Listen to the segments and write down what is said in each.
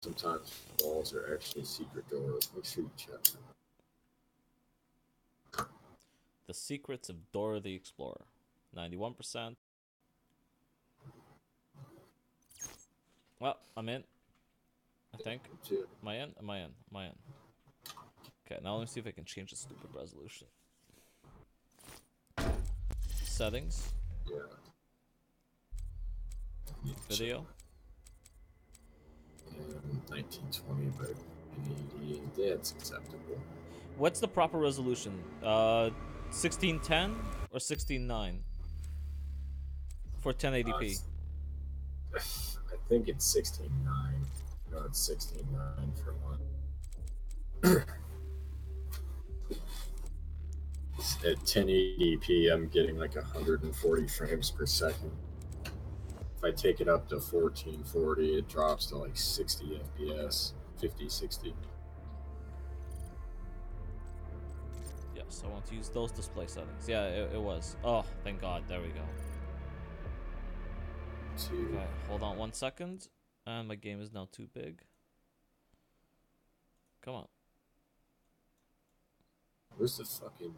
Sometimes walls are actually secret doors. Make sure you check them. The Secrets of Dora the Explorer. 91%. Well, I'm in. I think. Am I in? Am I in? Am I in? Okay, now let me see if I can change the stupid resolution. Settings. Yeah. Video. 1920 by 1080. That's acceptable. What's the proper resolution? 1610 or 16:9 for 1080p? I think it's 16:9. No, it's 16:9 for one. At 1080p, I'm getting like 140 frames per second. If I take it up to 1440, it drops to like 60 FPS, 50, 60. Yes, I want to use those display settings. Yeah, it was. Oh, thank God. There we go. Okay, hold on 1 second. And my game is now too big. Come on. Where's the fucking,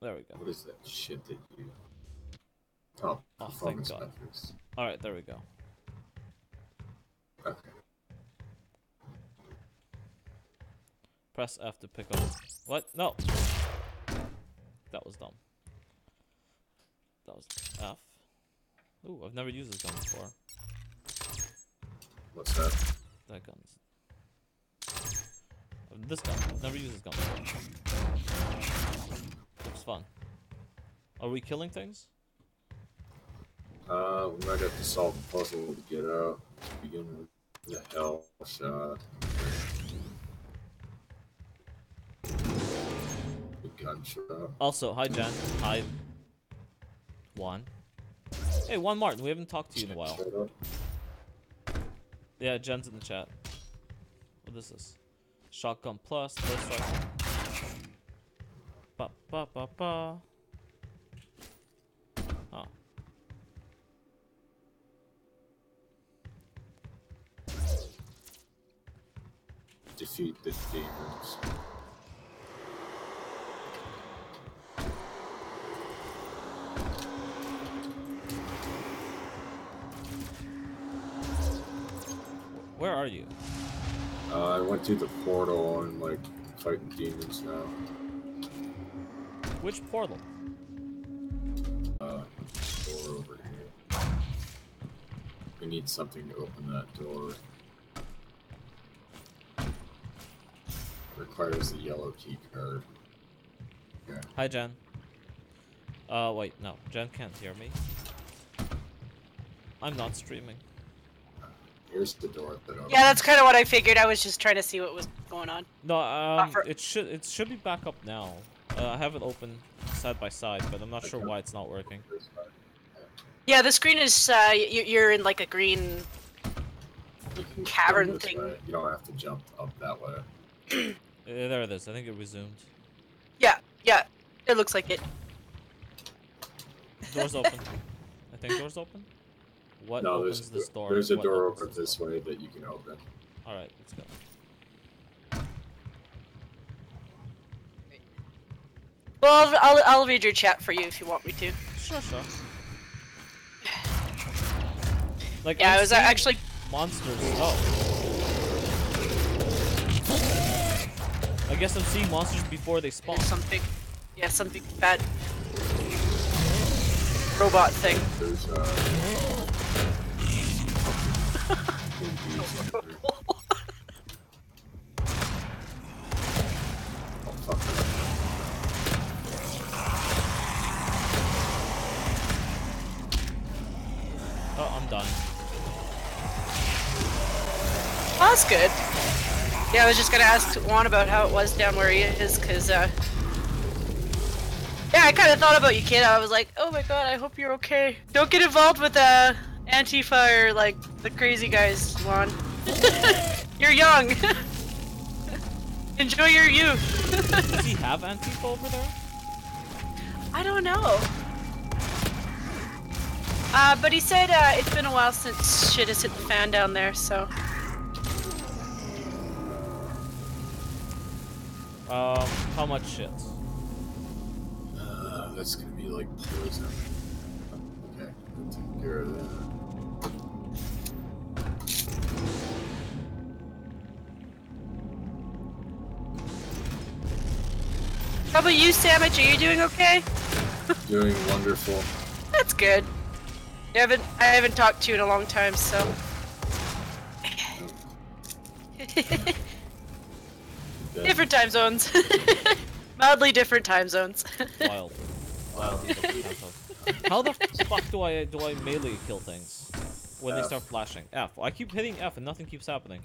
There we go. What is that shit that you... Oh, thank God. Alright, there we go. Okay. Press F to pick up. What? No! That was dumb. That was F. Ooh, I've never used this gun before. What's that? That gun's... This gun. I've never used this gun before. Looks fun. Are we killing things? We might have to solve a puzzle to get out. Begin with the hell shot. The gunshot. Also, hi Jen. Hi. Juan. Hey, Juan Martin. We haven't talked to you in a while. Yeah, Jen's in the chat. What is this? Shotgun plus. First rifle. Ba ba ba ba. Oh. Defeat the demons. Where are you? I went through the portal and like fighting demons now. Which portal? Door over here. We need something to open that door. Requires the yellow key card. Okay. Hi Jen. Wait, no. Jen can't hear me. I'm not streaming. Here's the door that opens. Yeah, that's kind of what I figured. I was just trying to see what was going on. No, it should be back up now. I have it open side by side, but I'm not sure why it's not working. Yeah, the screen is you're in like a green cavern thing. Way. You don't have to jump up that way. There it is. I think it resumed. Yeah, it looks like it. Door's open. I think door's open. What opens this door? There's a door over this way that you can open. Alright, let's go. Well, I'll read your chat for you if you want me to. Sure. Like, yeah, I was actually monsters. Oh. I guess I'm seeing monsters before they spawn. Some big bad robot thing. There's Oh, I'm dying. Well, that's good. Yeah, I was just gonna ask Juan about how it was down where he is, cause yeah, I kind of thought about you, kid. I was like, oh my God, I hope you're okay. Don't get involved with Antifa or like the crazy guys, Juan. You're young. Enjoy your youth. Does he have Antifa over there? I don't know. But he said it's been a while since shit has hit the fan down there, so. How much shit? That's gonna be like poison. Okay, we'll take care of that. How about you, Sandwich? Are you doing okay? Doing wonderful. That's good. I haven't talked to you in a long time, so. Different time zones. Mildly different time zones. Wild. How the fuck do I melee kill things when they start flashing? F. I keep hitting F and nothing keeps happening.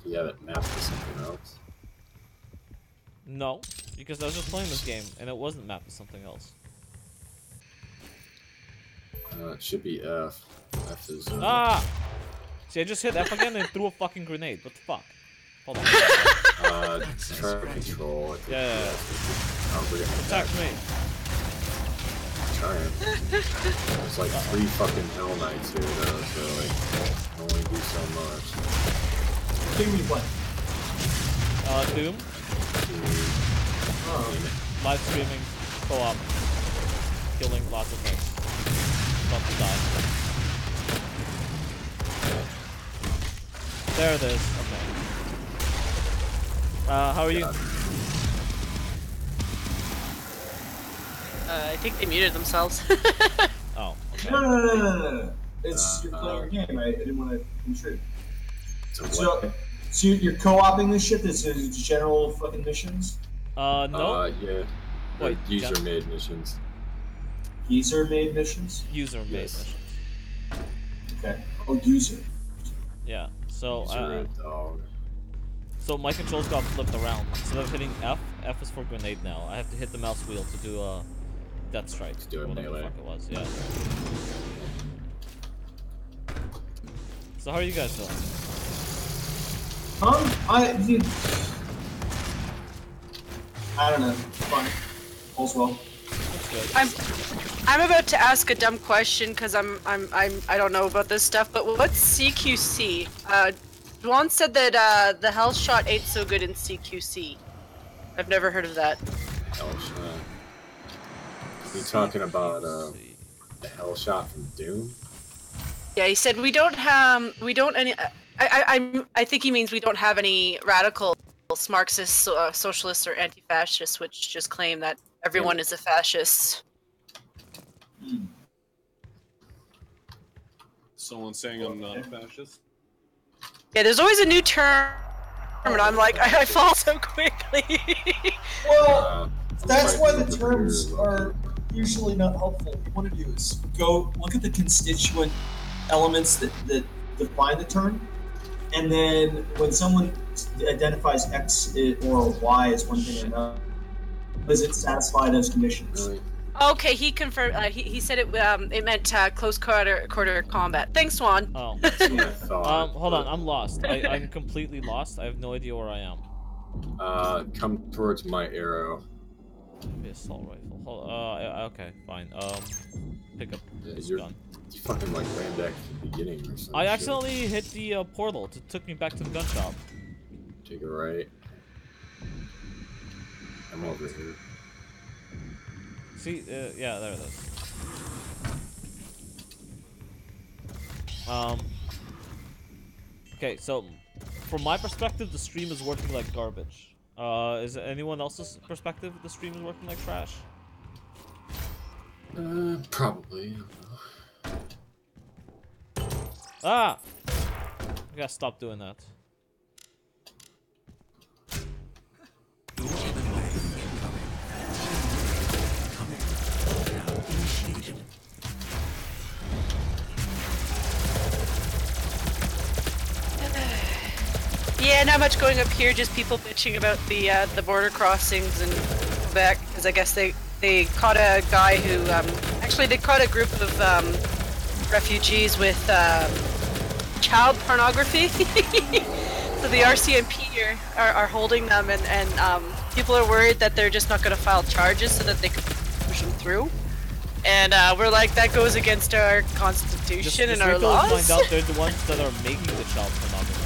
Do you have it mapped to something else? No, because I was just playing this game and it wasn't mapped to something else. It should be F. F is. Ah! See, I just hit F again and threw a fucking grenade. What the fuck? Hold on. Turn control. Yeah. Attack me. Trying. There's like 3 fucking Hell Knights here though, so like only do so much. Give me what? Doom. Oh. Live streaming, co-op, killing lots of things. About to die. There it is. Okay. How are you? I think they muted themselves. Oh, okay. No. It's you're playing your game. I didn't want to intrude. So you're co-oping this shit? This is general fucking missions? No. Yeah. Wait, user-made missions. User-made missions? User-made missions. Okay. Oh, user. Yeah. So, dog. so my controls got flipped around. Instead of hitting F, F is for grenade now. I have to hit the mouse wheel to do a death strike. To do a whatever melee. the fuck it was. Yeah. So how are you guys doing? I don't know. Fine. All's well. That's good. I'm about to ask a dumb question because I don't know about this stuff. But what's CQC? Juan said that the health shot ain't so good in CQC. I've never heard of that. Hell shot. You talking about the Hell shot from Doom? Yeah, he said we don't any. I think he means we don't have any radical Marxists, socialists, or anti-fascists, which just claim that everyone is a fascist. Someone saying I'm not a fascist? Yeah, there's always a new term, and I'm like, I fall so quickly. Well, that's why the terms are usually not helpful. What you want to do is go look at the constituent elements that define the term, and then when someone identifies X or Y as one thing or another, does it satisfy those conditions? Really? Okay, he confirmed. He said it meant close quarter combat. Thanks, Swan. Oh. That's what I thought. Hold on, I'm lost. I'm completely lost. I have no idea where I am. Come towards my arrow. Maybe assault rifle. Hold, okay, fine. Pick up this gun. You fucking like ran back to the beginning or something. I accidentally hit the portal. It took me back to the gun shop. Take a right. I'm over here. See, yeah, there it is. Okay, so from my perspective, the stream is working like garbage. Is it anyone else's perspective the stream is working like trash? Probably. I don't know. Ah! I gotta stop doing that. Yeah, not much going up here. Just people bitching about the border crossings and Quebec, because I guess they caught a guy who actually they caught a group of refugees with child pornography. So the RCMP are holding them, and people are worried that they're just not going to file charges so that they can push them through. And we're like, that goes against our Just constitution and wait our till we laws. find out they're the ones that are making the child pornography.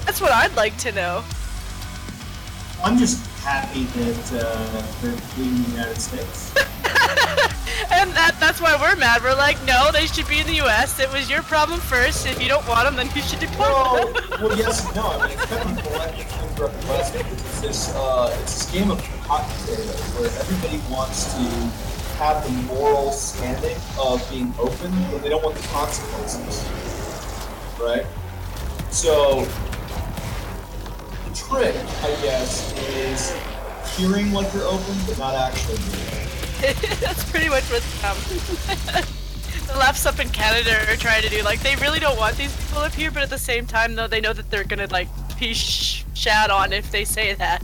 That's what I'd like to know. I'm just happy that they're leaving the United States. And that's why we're mad. We're like, no, they should be in the U.S. It was your problem first. If you don't want them, then you should deport them. Well, yes and no. I mean, it's kind of collective throughout the West because it's this game of hot potato where everybody wants to have the moral standing of being open, but they don't want the consequences, right? So the trick, I guess, is appearing like you're open, but not actually being open. That's pretty much what the left's up in Canada are trying to do. Like, they really don't want these people up here, but at the same time, though, they know that they're gonna, like, be shat on if they say that.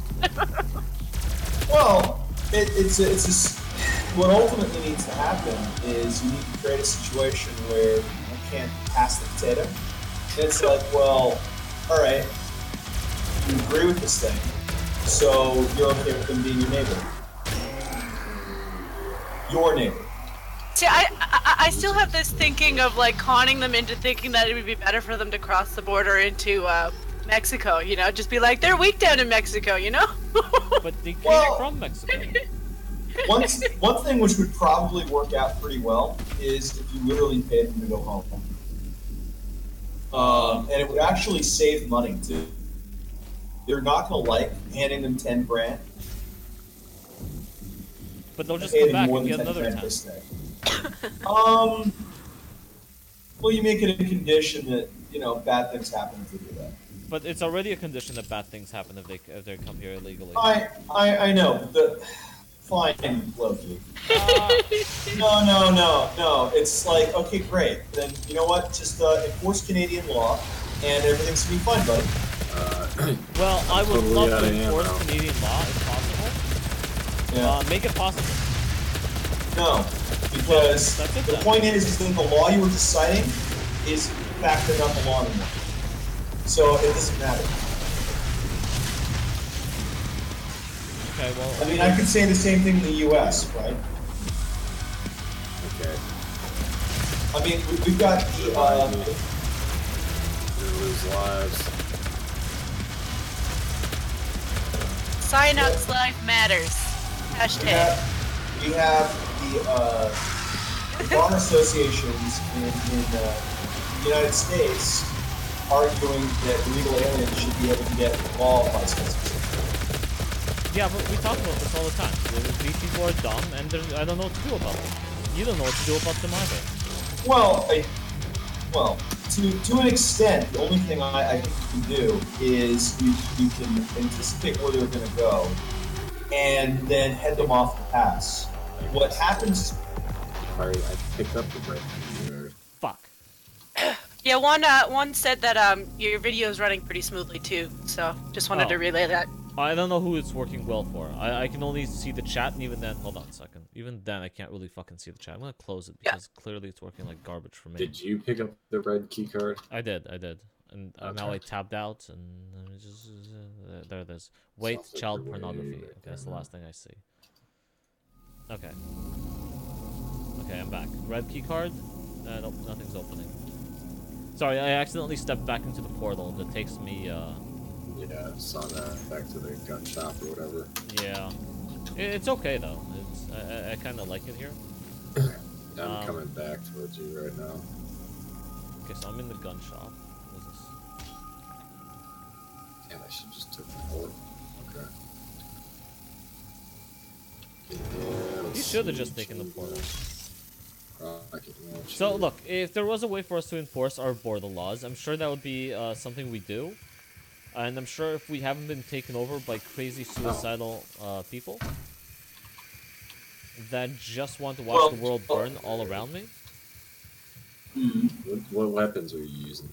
Well, what ultimately needs to happen is you need to create a situation where you can't pass the potato. It's like, well, alright, you agree with this thing, so you're okay with them being your neighbor. Your neighbor. See, I still have this thinking of, like, conning them into thinking that it would be better for them to cross the border into, Mexico, you know? Just be like, they're weak down in Mexico, you know? But they came Well- from Mexico. One thing which would probably work out pretty well is if you literally paid them to go home. And it would actually save money, too. They're not going to like handing them 10 grand. But they'll just Pay come them back more and than get 10 another grand 10. per stay. Well, you make it a condition that, you know, bad things happen if they do that. But it's already a condition that bad things happen if they come here illegally. I know, but fine, Loki. No. It's like, okay, great. Then, you know what? Just enforce Canadian law, and everything's gonna be fine, buddy. Well, I would Totally love out to of hand enforce now. Canadian law if possible. Yeah. Make it possible. No, because That's it the then. point is that the law you were deciding is, in fact, not the law anymore. So it doesn't matter. Okay, well. I mean, I could say the same thing in the U.S., right? Okay. I mean, we've got the You lose lives. Cyanux life matters. Hashtag. we have the bar associations in the United States arguing that illegal aliens should be able to get law licenses. Yeah, but we talk about this all the time. These people are dumb, and I don't know what to do about them. You don't know what to do about them either. Well, to an extent, the only thing I think you can do is you can anticipate where they're going to go, and then head them off the pass. What happens? I picked up the break. Fuck. Yeah, one said that your video is running pretty smoothly too, so just wanted to relay that. I don't know who it's working well for. I can only see the chat, and even then, hold on a second. Even then, I can't really fucking see the chat. I'm gonna close it because clearly it's working like garbage for me. Did you pick up the red key card? I did, and now I tabbed out, and there it is. Wait, Sounds like child you're way pornography. back Okay, that's the there. last thing I see. Okay. Okay, I'm back. Red key card? Nope, nothing's opening. Sorry, I accidentally stepped back into the portal that takes me, Yeah, I saw that. Back to the gun shop or whatever. yeah. It's okay, though. I kind of like it here. I'm coming back towards you right now. Okay, so I'm in the gun shop. What is this? Damn, I should just took the port. Okay. Yeah, You should have just taken the portal. Rocket launcher. So, look, if there was a way for us to enforce our border laws, I'm sure that would be something we do. And I'm sure if we haven't been taken over by crazy suicidal people that just want to watch the world burn all around me. What weapons are you using?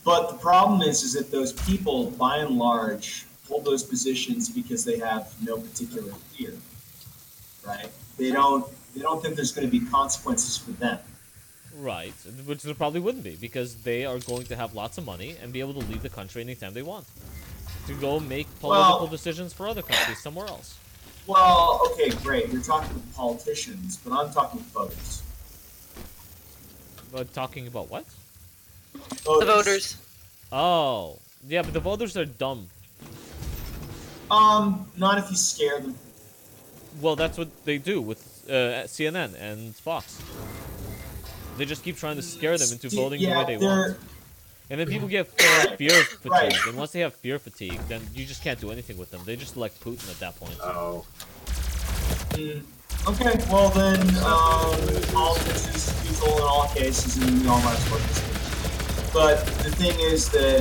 But the problem is that those people, by and large, hold those positions because they have no particular fear, right? They don't think there's going to be consequences for them. Right, which there probably wouldn't be, because they are going to have lots of money and be able to leave the country anytime they want. To go make political decisions for other countries somewhere else. Well, okay, great. You're talking to politicians, but I'm talking to voters. But talking about what? The voters. Oh, yeah, but the voters are dumb. Not if you scare them. Well, that's what they do with CNN and Fox. They just keep trying to scare them into voting the way they want. And then people get fear fatigue. Right. And once they have fear fatigue, then you just can't do anything with them. They just elect Putin at that point. Oh. Okay, well then, politics is useful in all cases, and we all might as well participate. But the thing is that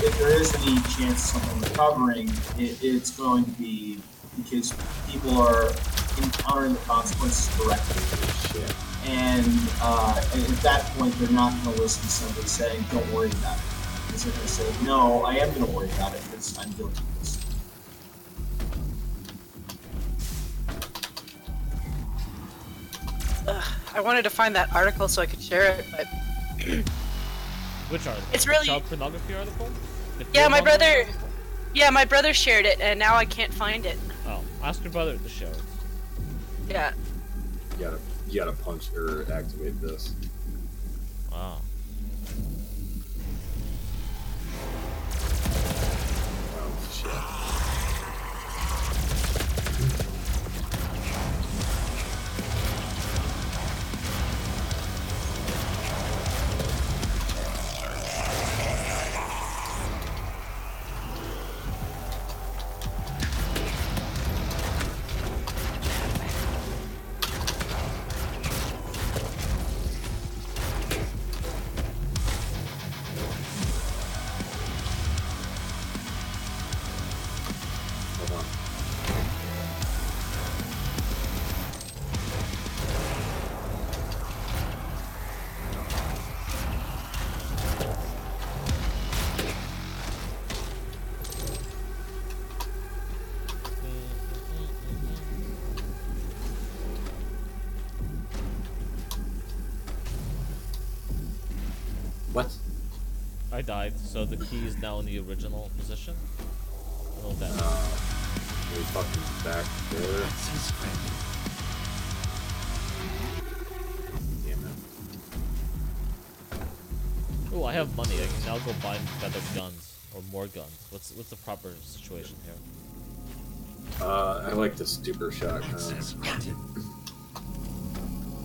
if there is any chance of something recovering, it's going to be because people are encountering the consequences directly. Shit. And at that point, they're not going to listen to somebody saying, "Don't worry about it," because they're going to say, "No, I am going to worry about it because I'm guilty of this." I wanted to find that article so I could share it, but Which article? It's really- The child pornography article? The yeah, fear my brother. mongering article? Yeah, my brother shared it, and now I can't find it. Oh, ask your brother to share it. Yeah. You gotta punch or activate this. Wow. Oh shit. Hold on. What? I died, so the key is now in the original position. Oh, that. We fucking back there. Damn it. Oh, I have money. I can now go buy better guns or more guns. What's the proper situation here? I like the super shotgun.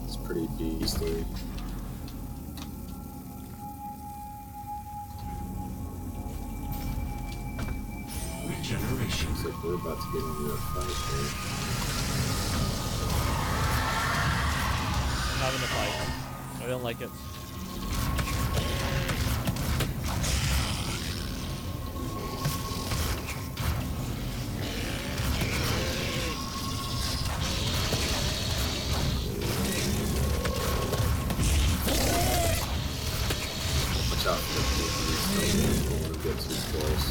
It's pretty beastly. Looks like we're about to get into a fight here. I'm having a fight. I don't like it. Watch out for the people. Don't want to get too close.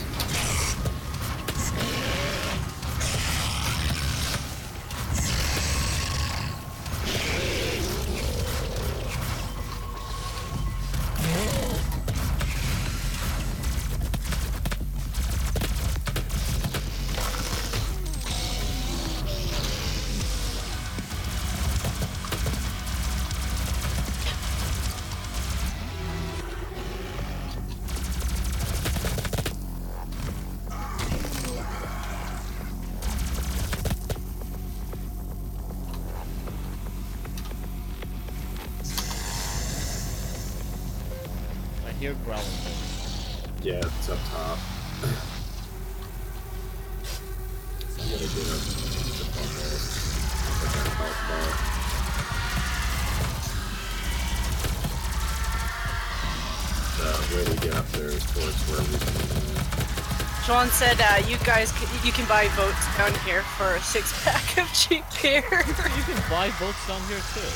I hear growling things. Yeah, it's up top. You gotta get up on there. Like a health bar. The way to get up there is towards where we can. Sean said you guys you can buy votes down here for a 6-pack of cheap beer. You can buy votes down here too.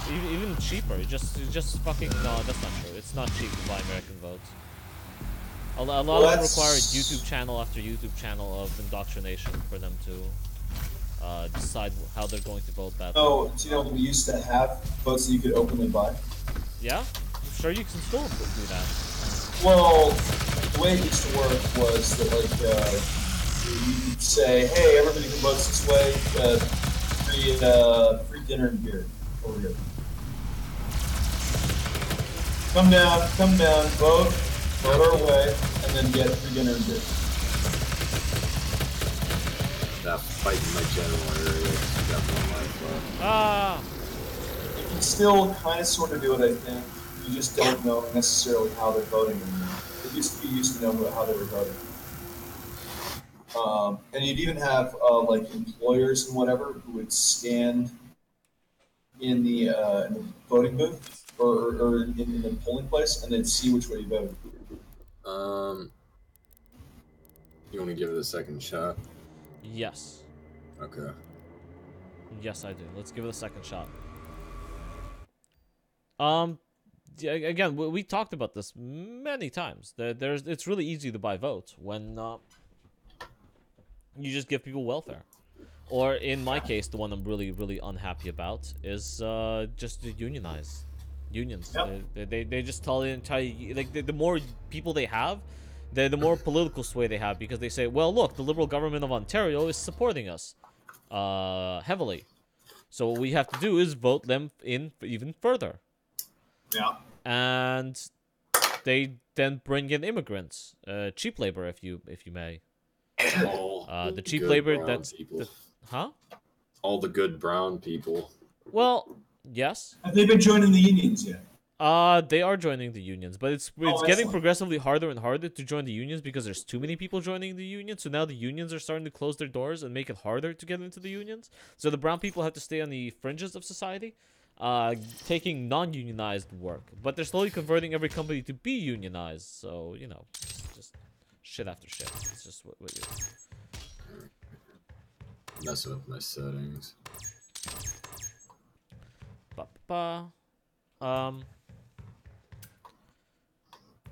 Even cheaper. Just fucking no. That's not true. It's not cheap to buy American votes. A lot of them require YouTube channel after YouTube channel of indoctrination for them to decide how they're going to vote that. Oh, do you know we used to have votes that you could openly buy? Yeah, I'm sure you can still do that. Well, the way it used to work was that, like, You could say, hey, everybody who votes this way, free dinner and beer over here. Come down, vote our way, and then get free dinner and beer. That fight in my general area. Got one life left. Ah! You can still kind of sort of do it, I think. You just don't know necessarily how they're voting anymore. It used to be used to know how they were voting. And you'd even have like employers and whatever who would stand in the voting booth or in the polling place, and they'd see which way you voted. You want to give it a second shot? Yes. Okay. Yes, I do. Let's give it a second shot. Again, we talked about this many times. It's really easy to buy votes when you just give people welfare. Or in my case, the one I'm really, really unhappy about is just to unionize. Unions. Yep. They just tell you, like, the more people they have, the more political sway they have, because they say, well, look, the Liberal government of Ontario is supporting us heavily. So what we have to do is vote them in even further. Yeah. And they then bring in immigrants, cheap labor, if you may. The cheap labor that's huh? All the good brown people. Well, yes. Have they been joining the unions yet? They are joining the unions, but it's getting progressively harder and harder to join the unions because there's too many people joining the unions. So now the unions are starting to close their doors and make it harder to get into the unions. So the brown people have to stay on the fringes of society, taking non-unionized work. But they're slowly converting every company to be unionized. So, you know, just shit after shit. It's just what you do. Messing with my settings.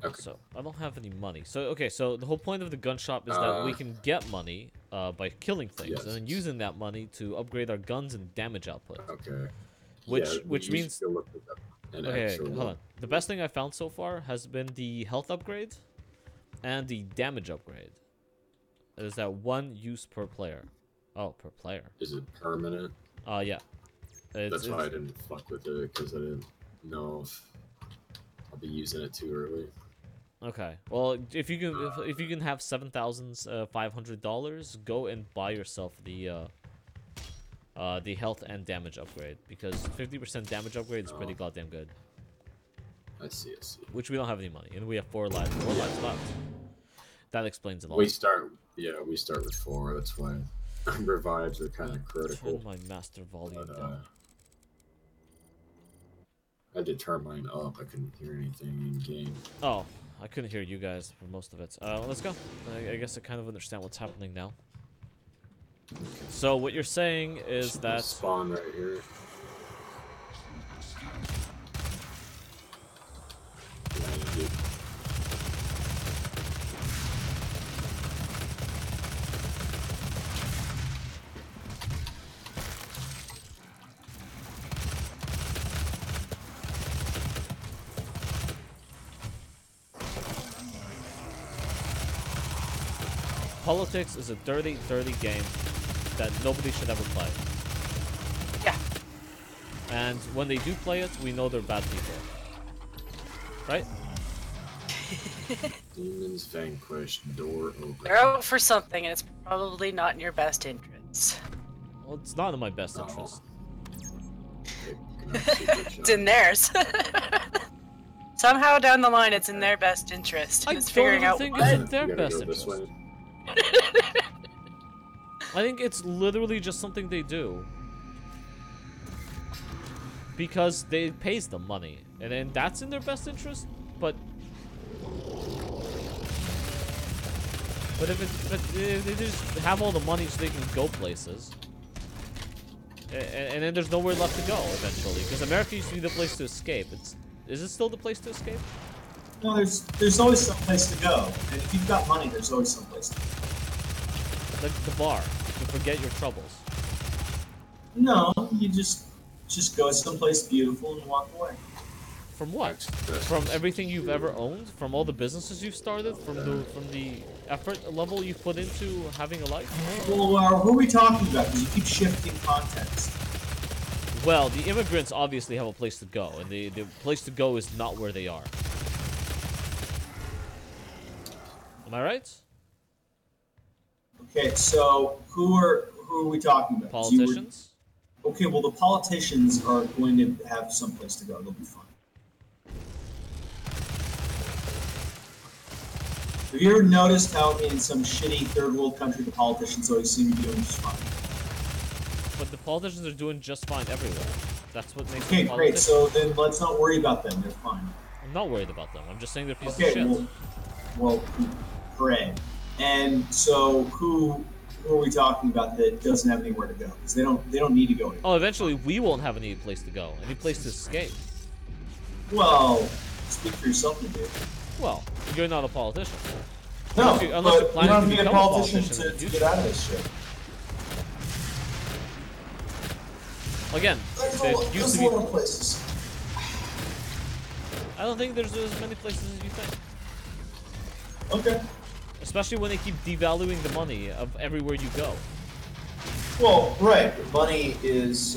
Okay. So I don't have any money. So okay, so the whole point of the gun shop is that we can get money by killing things and then using that money to upgrade our guns and damage output. Okay. Which means okay, hold on. Up. The best thing I found so far has been the health upgrade and the damage upgrade. Is that one use per player? Oh, per player. Is it permanent? Yeah. That's why I didn't fuck with it, because I didn't know if I'll be using it too early. Okay. Well, if you can have $7,500, go and buy yourself the health and damage upgrade, because 50% damage upgrade is pretty goddamn good. I see. Which we don't have any money, and we have 4 lives. 4 lives left. That explains it all. We start with 4. That's why revives are kind of critical. Turn my master volume down. I did turn mine up. I couldn't hear anything in game. Oh, I couldn't hear you guys for most of it. Let's go. I guess I kind of understand what's happening now. So what you're saying is that spawn right here. politics is a dirty, dirty game that nobody should ever play. Yeah. And when they do play it, we know they're bad people. Right? Demons vanquished, door open. They're out for something, and it's probably not in your best interest. Well, it's not in my best interest. It's in theirs. Somehow down the line, it's in their best interest. I It's figuring don't out think what. it's in their best interest. I think it's literally just something they do because they pays them money, and then that's in their best interest. But if they just have all the money so they can go places, and then there's nowhere left to go eventually, because America used to be the place to escape. Is it still the place to escape? No, there's always some place to go, and if you've got money, there's always some place to go. Like the bar, to forget your troubles. No, you just go someplace beautiful and walk away. From what? From everything you've ever owned? From all the businesses you've started? From the effort level you've put into having a life? Well, who are we talking about? Because you keep shifting context. Well, the immigrants obviously have a place to go, and the place to go is not where they are. Am I right? Okay, so who are we talking about? Politicians? Okay, well, the politicians are going to have some place to go. They'll be fine. Have you ever noticed how in some shitty third world country the politicians always seem to be doing just fine? But the politicians are doing just fine everywhere. That's what makes Okay, them great. politicians. So then let's not worry about them. They're fine. I'm not worried about them. I'm just saying they're pieces Okay, of shit. well, hooray. And so who are we talking about that doesn't have anywhere to go? Because they don't need to go anywhere. Oh, eventually we won't have any place to go, any place to escape. Well, speak for yourself, you do. Well, you're not a politician. No, unless you're but you planning don't to have to be a become politician in the to future. get out of this shit. Again, there used to a lot of be. places. I don't think there's as many places as you think. Okay. Especially when they keep devaluing the money of everywhere you go. Well, right. Money is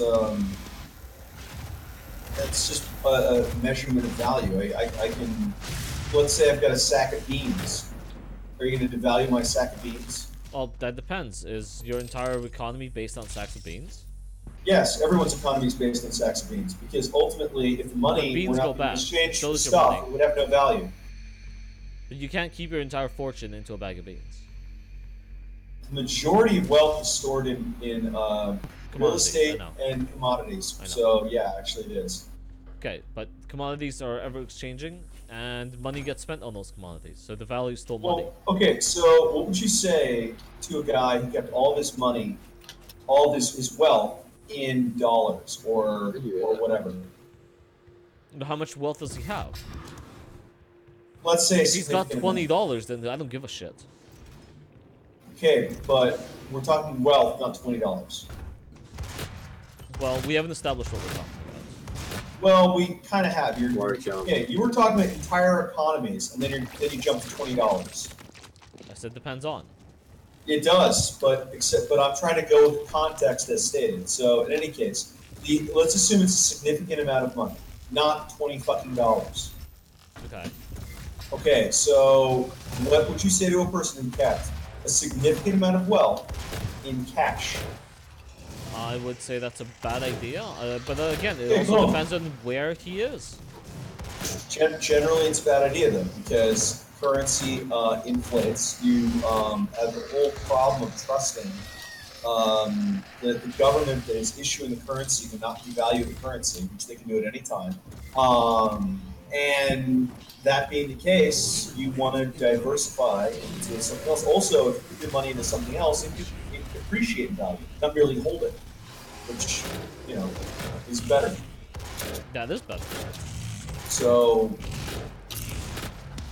that's just a measurement of value. I can, let's say I've got a sack of beans. Are you going to devalue my sack of beans? Well, that depends. Is your entire economy based on sacks of beans? Yes, everyone's economy is based on sacks of beans because ultimately, if money beans were go not being bad. exchanged So for does your stuff, money. it would have no value. But you can't keep your entire fortune into a bag of beans. The majority of wealth is stored in real estate I know. and commodities. I know. So yeah, actually it is. Okay, but commodities are ever exchanging, and money gets spent on those commodities, so the value is still money. Well, okay, so what would you say to a guy who kept all of his money, all of his wealth in dollars or whatever? How much wealth does he have? Let's say If he's got significant $20, then I don't give a shit. Okay, but we're talking wealth, not $20. Well, we haven't established what we're talking about. Well, we kind of have. Large Okay, you were talking about entire economies, and then you jumped to $20. I said depends on. It does, but I'm trying to go with the context as stated. So in any case, let's assume it's a significant amount of money, not $20 fucking. Okay. Okay, so what would you say to a person who kept a significant amount of wealth in cash? I would say that's a bad idea, but again, it Okay, also cool. depends on where he is. Generally, it's a bad idea though, because currency inflates. You have the whole problem of trusting that the government that is issuing the currency to not devalue the currency, which they can do at any time. And that being the case, you want to diversify into something else. Also, if you put your money into something else, it can appreciate in value, not merely hold it, which, you know, is better. That is better. So,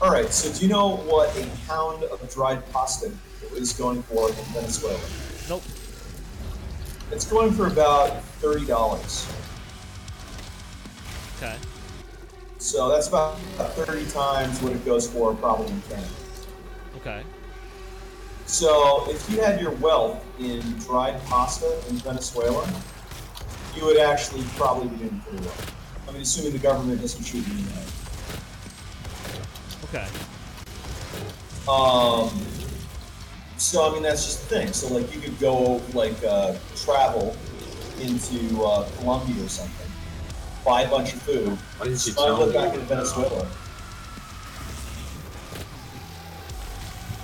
all right. So, do you know what a pound of dried pasta is going for in Venezuela? Nope. It's going for about $30. Okay. So that's about 30 times what it goes for probably in Canada. Okay. So if you had your wealth in dried pasta in Venezuela, you would actually probably be doing pretty well. I mean, assuming the government doesn't shoot you in the head. Okay. So I mean, that's just the thing. So like, you could go like travel into Colombia or something, buy a bunch of food, smuggle it back into Venezuela.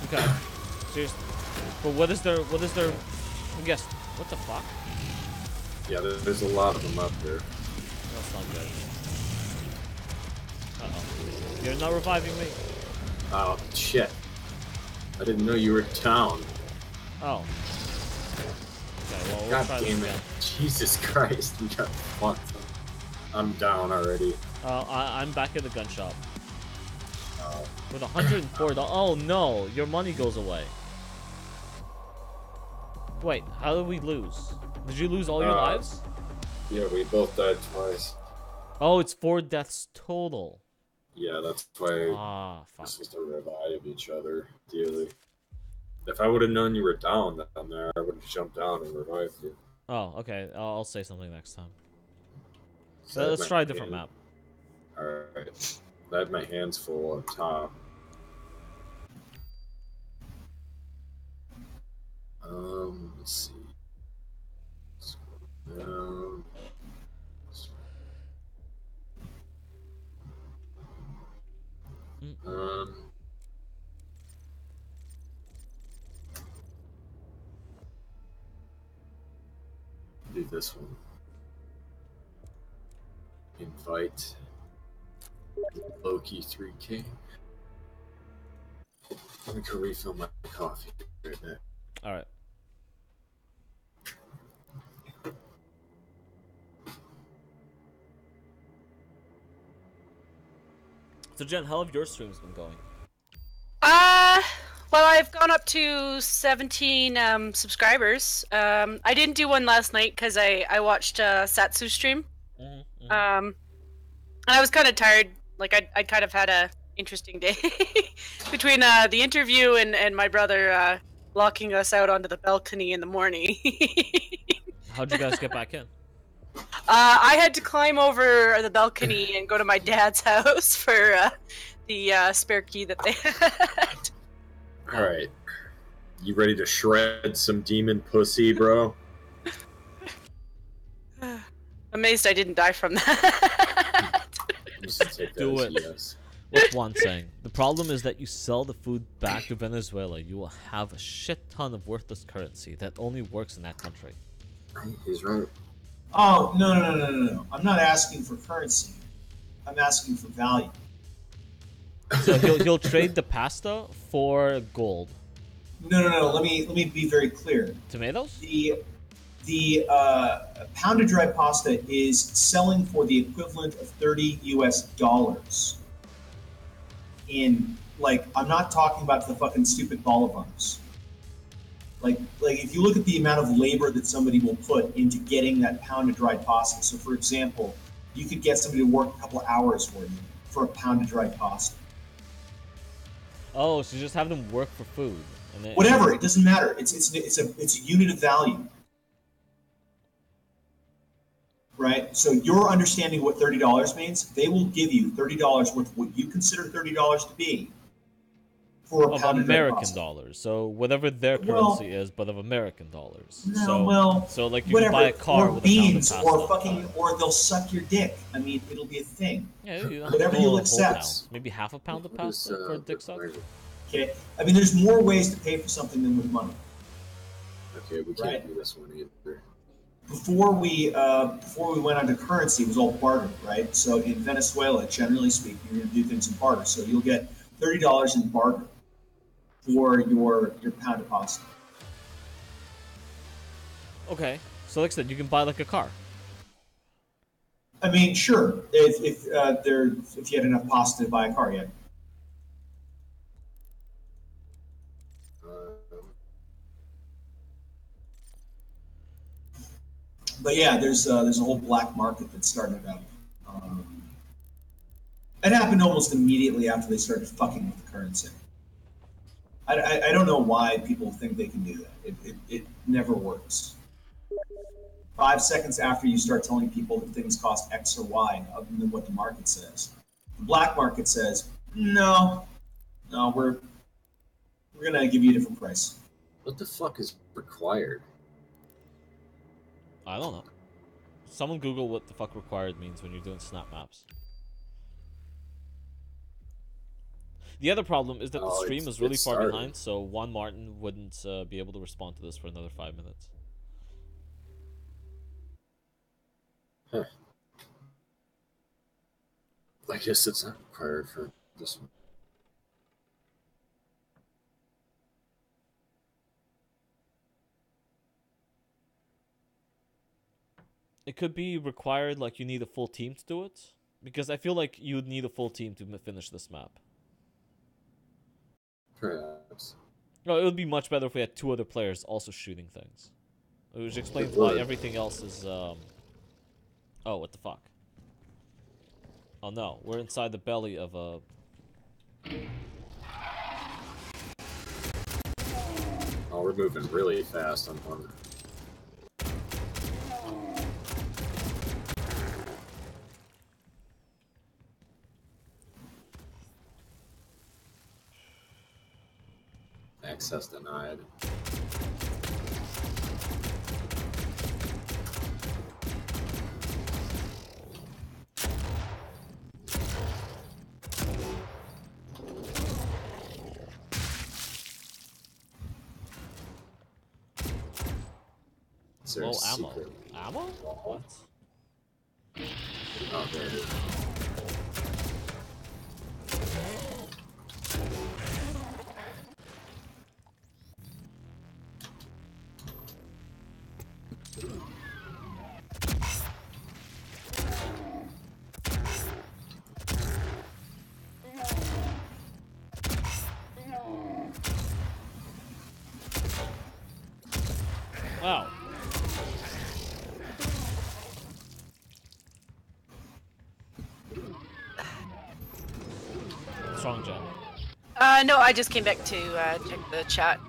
Okay. Seriously. But what is their? I guess. What the fuck? Yeah, there's a lot of them up there. That's not good. Uh-oh. You're not reviving me. Oh, shit. I didn't know you were in town. Oh. Okay, well, we'll God try this damn again. it. Jesus Christ, you got fucked. I'm down already. I'm back at the gun shop. Oh. With $104. Oh no, your money goes away. Wait, how did we lose? Did you lose all your lives? Yeah, we both died twice. Oh, it's 4 deaths total. Yeah, that's why Ah, we're fuck. supposed to revive each other, ideally. If I would have known you were down there, I would have jumped down and revived you. Oh, okay. I'll say something next time. So Let's try a different map. Alright. I had my hands full up top. Let's see. Um, um, do this one. Invite Loki 3K. Let me go refill my coffee right back. Alright. So, Jen, how have your streams been going? Well, I've gone up to 17 subscribers. I didn't do one last night because I watched Satsu stream. And I was kind of tired. Like, I kind of had a interesting day between the interview and my brother locking us out onto the balcony in the morning. How'd you guys get back in? I had to climb over the balcony and go to my dad's house for the spare key that they had. Alright. You ready to shred some demon pussy, bro? Amazed I didn't die from that. Just take that Do as it. yes. What's one saying? The problem is that you sell the food back to Venezuela, you will have a shit ton of worthless currency that only works in that country. He's right. Oh, no. I'm not asking for currency. I'm asking for value. So he'll trade the pasta for gold. No. Let me be very clear. Tomatoes? The pounded dry pasta is selling for the equivalent of $30 US. In, like, I'm not talking about the fucking stupid bolivars. Like if you look at the amount of labor that somebody will put into getting that pounded dried pasta. So, for example, you could get somebody to work a couple of hours for you for a pounded dried pasta. Oh, so you just have them work for food. And then, Whatever, it doesn't matter. It's a unit of value, right? So your understanding of what $30 means, they will give you $30 worth of what you consider $30 to be for a of pounded dried American pasta. dollars. So whatever their currency is, but of American dollars. No, so like you whatever, can buy a car or with beans, a pound of pasta. or they'll suck your dick. I mean, it'll be a thing. Yeah, you don't whatever have to you'll go a whole accept. pound. Maybe half a pound of pasta for a dick suck. Okay, I mean, there's more ways to pay for something than with money. Okay, we can't do this one either. Before we went onto currency, it was all barter, right? So in Venezuela, generally speaking, you're going to do things in barter. So you'll get $30 in barter for your pound of pasta. Okay, so like I said, you can buy like a car. I mean, sure, if you had enough pasta to buy a car, yeah. But yeah, there's a whole black market that started up. It happened almost immediately after they started fucking with the currency. I don't know why people think they can do that. It never works. 5 seconds after you start telling people that things cost X or Y, other than what the market says, the black market says, no, we're gonna give you a different price. What the fuck is required? I don't know. Someone Google what the fuck required means when you're doing snap maps. The other problem is that the stream is really far behind, so Juan Martin wouldn't be able to respond to this for another 5 minutes. Huh. I guess it's not required for this one. It could be required, like you need a full team to do it, because I feel like you would need a full team to finish this map. Perhaps. No, it would be much better if we had 2 other players also shooting things. Which explains why everything else is, Oh, what the fuck? Oh no, we're inside the belly of a... Oh, we're moving really fast on hunger. Access denied. Is there a ammo. secret? Ammo? What? Oh, there it is. Wow. Strong Jen. No, I just came back to check the chat.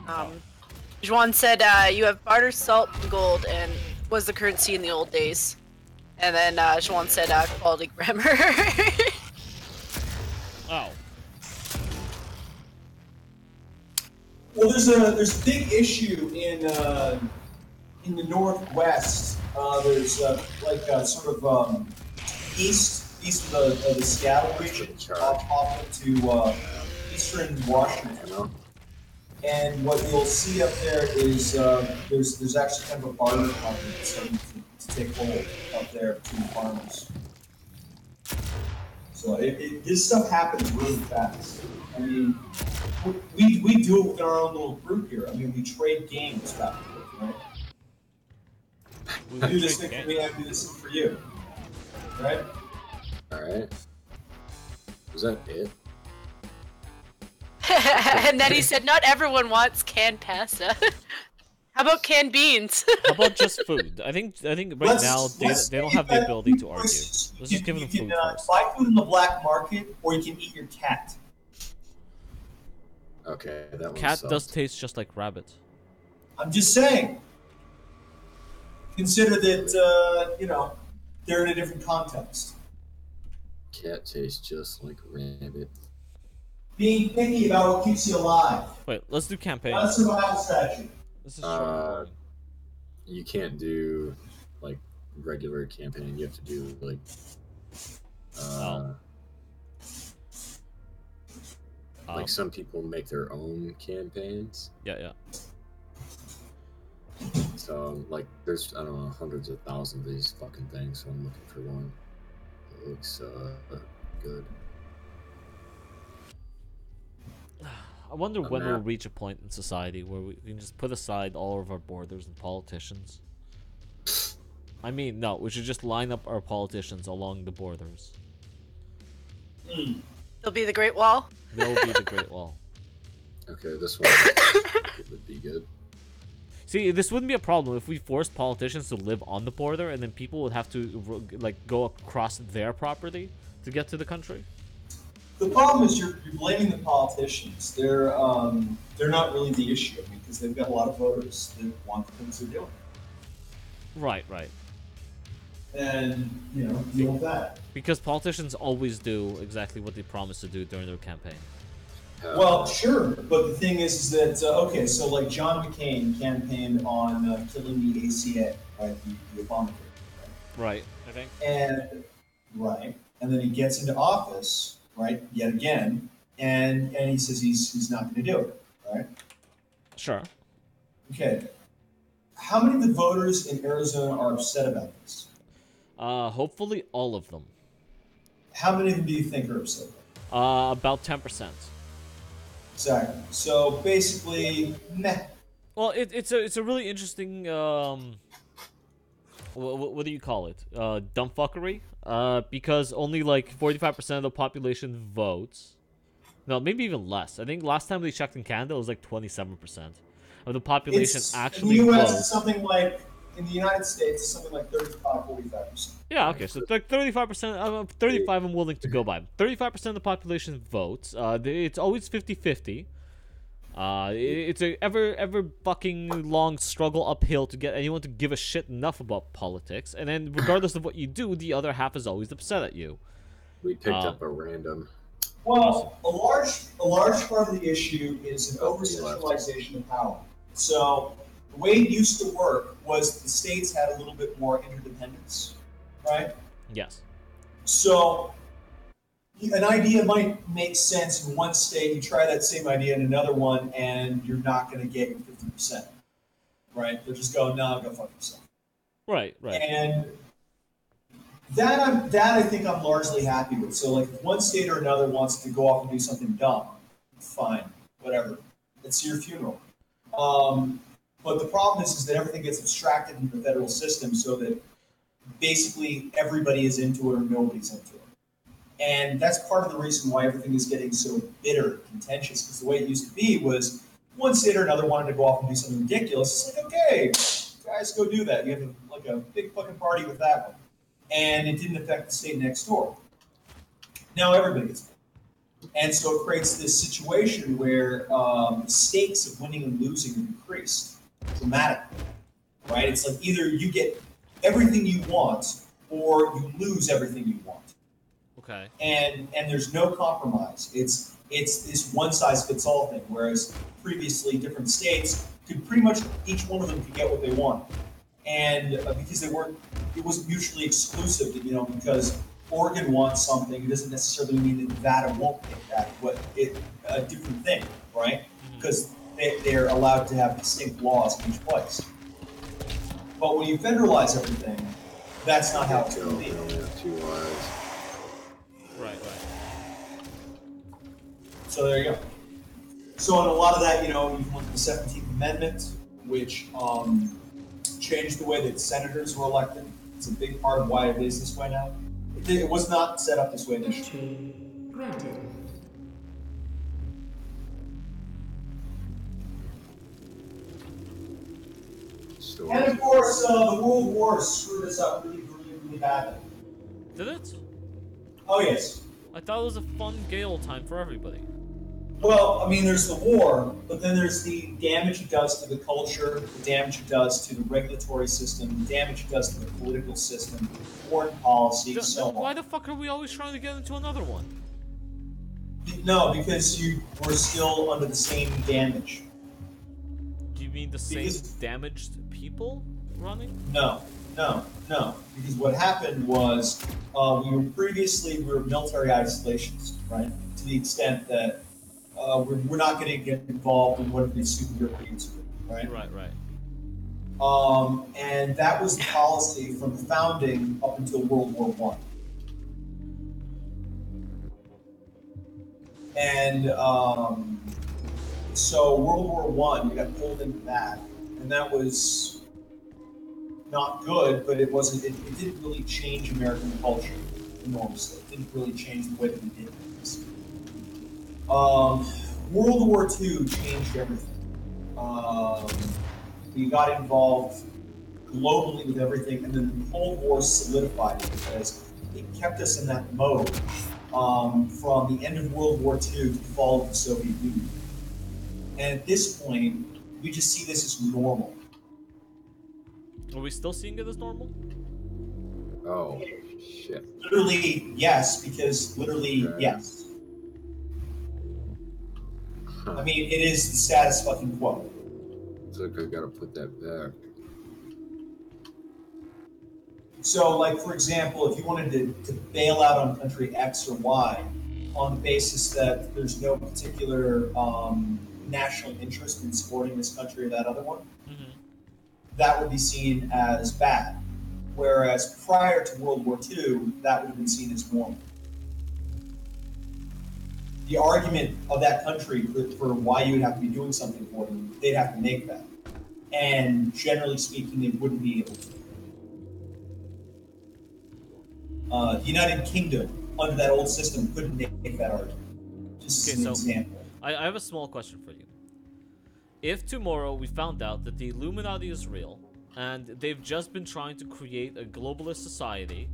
Juan said you have barter, salt, and gold, and was the currency in the old days. And then Juan said quality grammar. Oh. Well, there's a big issue in the northwest. There's sort of east of the Seattle region, off into eastern Washington. And what you'll see up there is there's actually kind of a barter company starting to take hold up there between farmers. So this stuff happens really fast. I mean, we do it with our own little group here. I mean, we trade games back and forth, right? You do this thing for me, I do this thing for you, right? All right. Was that it? And then he said, not everyone wants canned pasta. How about canned beans? How about just food? I think right now they don't have the ability to argue. Let's just give them food first. Buy food in the black market, or you can eat your cat. Okay, that one Cat sucked. does taste just like rabbit. I'm just saying. Consider that they're in a different context. Cat tastes just like rabbit. Being picky about what keeps you alive. Wait, let's do campaign. Not a survival strategy. This is strong. You can't do like regular campaign. You have to do like like some people make their own campaigns. Yeah. So like there's I don't know hundreds of thousands of these fucking things. So I'm looking for one that looks good. I wonder when we'll reach a point in society where we can just put aside all of our borders and politicians. I mean, no, we should just line up our politicians along the borders. They'll be the Great Wall. They'll be the Great Wall. Okay, this one would be good. See, this wouldn't be a problem if we forced politicians to live on the border, and then people would have to like go across their property to get to the country. The problem is you're blaming the politicians. They're not really the issue because they've got a lot of voters that want the things they're doing. Right. And deal with that. Because politicians always do exactly what they promise to do during their campaign. Well, sure, but the thing is that okay, so like John McCain campaigned on killing the ACA, right, the Obamacare, right? I think. And then he gets into office, right, yet again, and he says he's not going to do it, right? Sure. Okay. How many of the voters in Arizona are upset about this? Hopefully all of them. How many of them do you think are upset? About 10%. Exactly. So basically, meh. Well, it's a really interesting what do you call it? Dumb fuckery. Because only like 45% of the population votes. No, maybe even less. I think last time they checked in Canada, it was like 27% of the population actually in the US, votes. it's something like in the United States, it's something like 35-45%. Yeah, okay, so like 35%, 35 I'm willing to go by. 35% of the population votes. It's always 50-50. It's a ever fucking long struggle uphill to get anyone to give a shit enough about politics, and then regardless of what you do, the other half is always upset at you. We picked up a random. Well, a large part of the issue is an over-centralization of power. So the way it used to work was the states had a little bit more interdependence, right? Yes. So an idea might make sense in one state, you try that same idea in another one, and you're not going to get your 50%, right? They'll just go, no, go fuck yourself. Right. And that I think I'm largely happy with. So like if one state or another wants to go off and do something dumb, fine, whatever. It's your funeral. But the problem is that everything gets abstracted into the federal system so that basically everybody is into it or nobody's into it. And that's part of the reason why everything is getting so bitter, contentious, because the way it used to be was one state or another wanted to go off and do something ridiculous. It's like, okay, guys, go do that. You have like a big fucking party with that one. And it didn't affect the state next door. Now everybody gets it. And so it creates this situation where the stakes of winning and losing have increased dramatically, right? It's like either you get everything you want or you lose everything you want. Okay. And there's no compromise. It's this one-size-fits-all thing, whereas previously different states could pretty much, each one of them could get what they want. And because it wasn't mutually exclusive, because Oregon wants something, it doesn't necessarily mean that Nevada won't get that, but it's a different thing, right? Because they're allowed to have distinct laws in each place. But when you federalize everything, that's not how it's going to be. They only have 2 lives. Right. So there you go. So in a lot of that, you can look at the 17th Amendment, which changed the way that senators were elected. It's a big part of why it is this way now. It was not set up this way initially. Granted. And of course, the World War screwed us up really badly. Did it? Oh yes. I thought it was a fun, gay old time for everybody. Well, I mean, there's the war, but then there's the damage it does to the culture, the damage it does to the regulatory system, the damage it does to the political system, foreign policy, so on. Why the fuck are we always trying to get into another one? No, because you were still under the same damage. Do you mean the same damaged people running? No. Because what happened was we were military isolationist, right? To the extent that we're not going to get involved in what these stupid Europeans do, right? Right. And that was the policy from the founding up until World War I. And so World War I, we got pulled into that, and that was not good, but it wasn't. It didn't really change American culture enormously. It didn't really change the way that we did things. World War II changed everything. We got involved globally with everything, and then the Cold War solidified it because it kept us in that mode from the end of World War II to the fall of the Soviet Union. And at this point, we just see this as normal. Are we still seeing it as normal? Oh, shit. Literally, yes, because yes. Huh. I mean, it is the status fucking quo. It's like I gotta put that back. So, like, for example, if you wanted to bail out on country X or Y on the basis that there's no particular national interest in supporting this country or that other one, that would be seen as bad. Whereas prior to World War II, that would have been seen as normal. The argument of that country for why you would have to be doing something for them, they'd have to make that. And generally speaking, they wouldn't be able to. The United Kingdom, under that old system, couldn't make that argument. Just as an example. I have a small question for you. If tomorrow we found out that the Illuminati is real, and they've just been trying to create a globalist society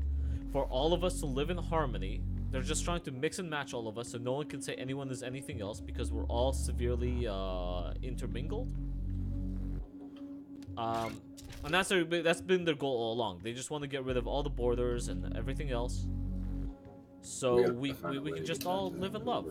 for all of us to live in harmony. They're just trying to mix and match all of us so no one can say anyone is anything else because we're all severely intermingled. And that's been their goal all along. They just want to get rid of all the borders and everything else, so we can just all live in love.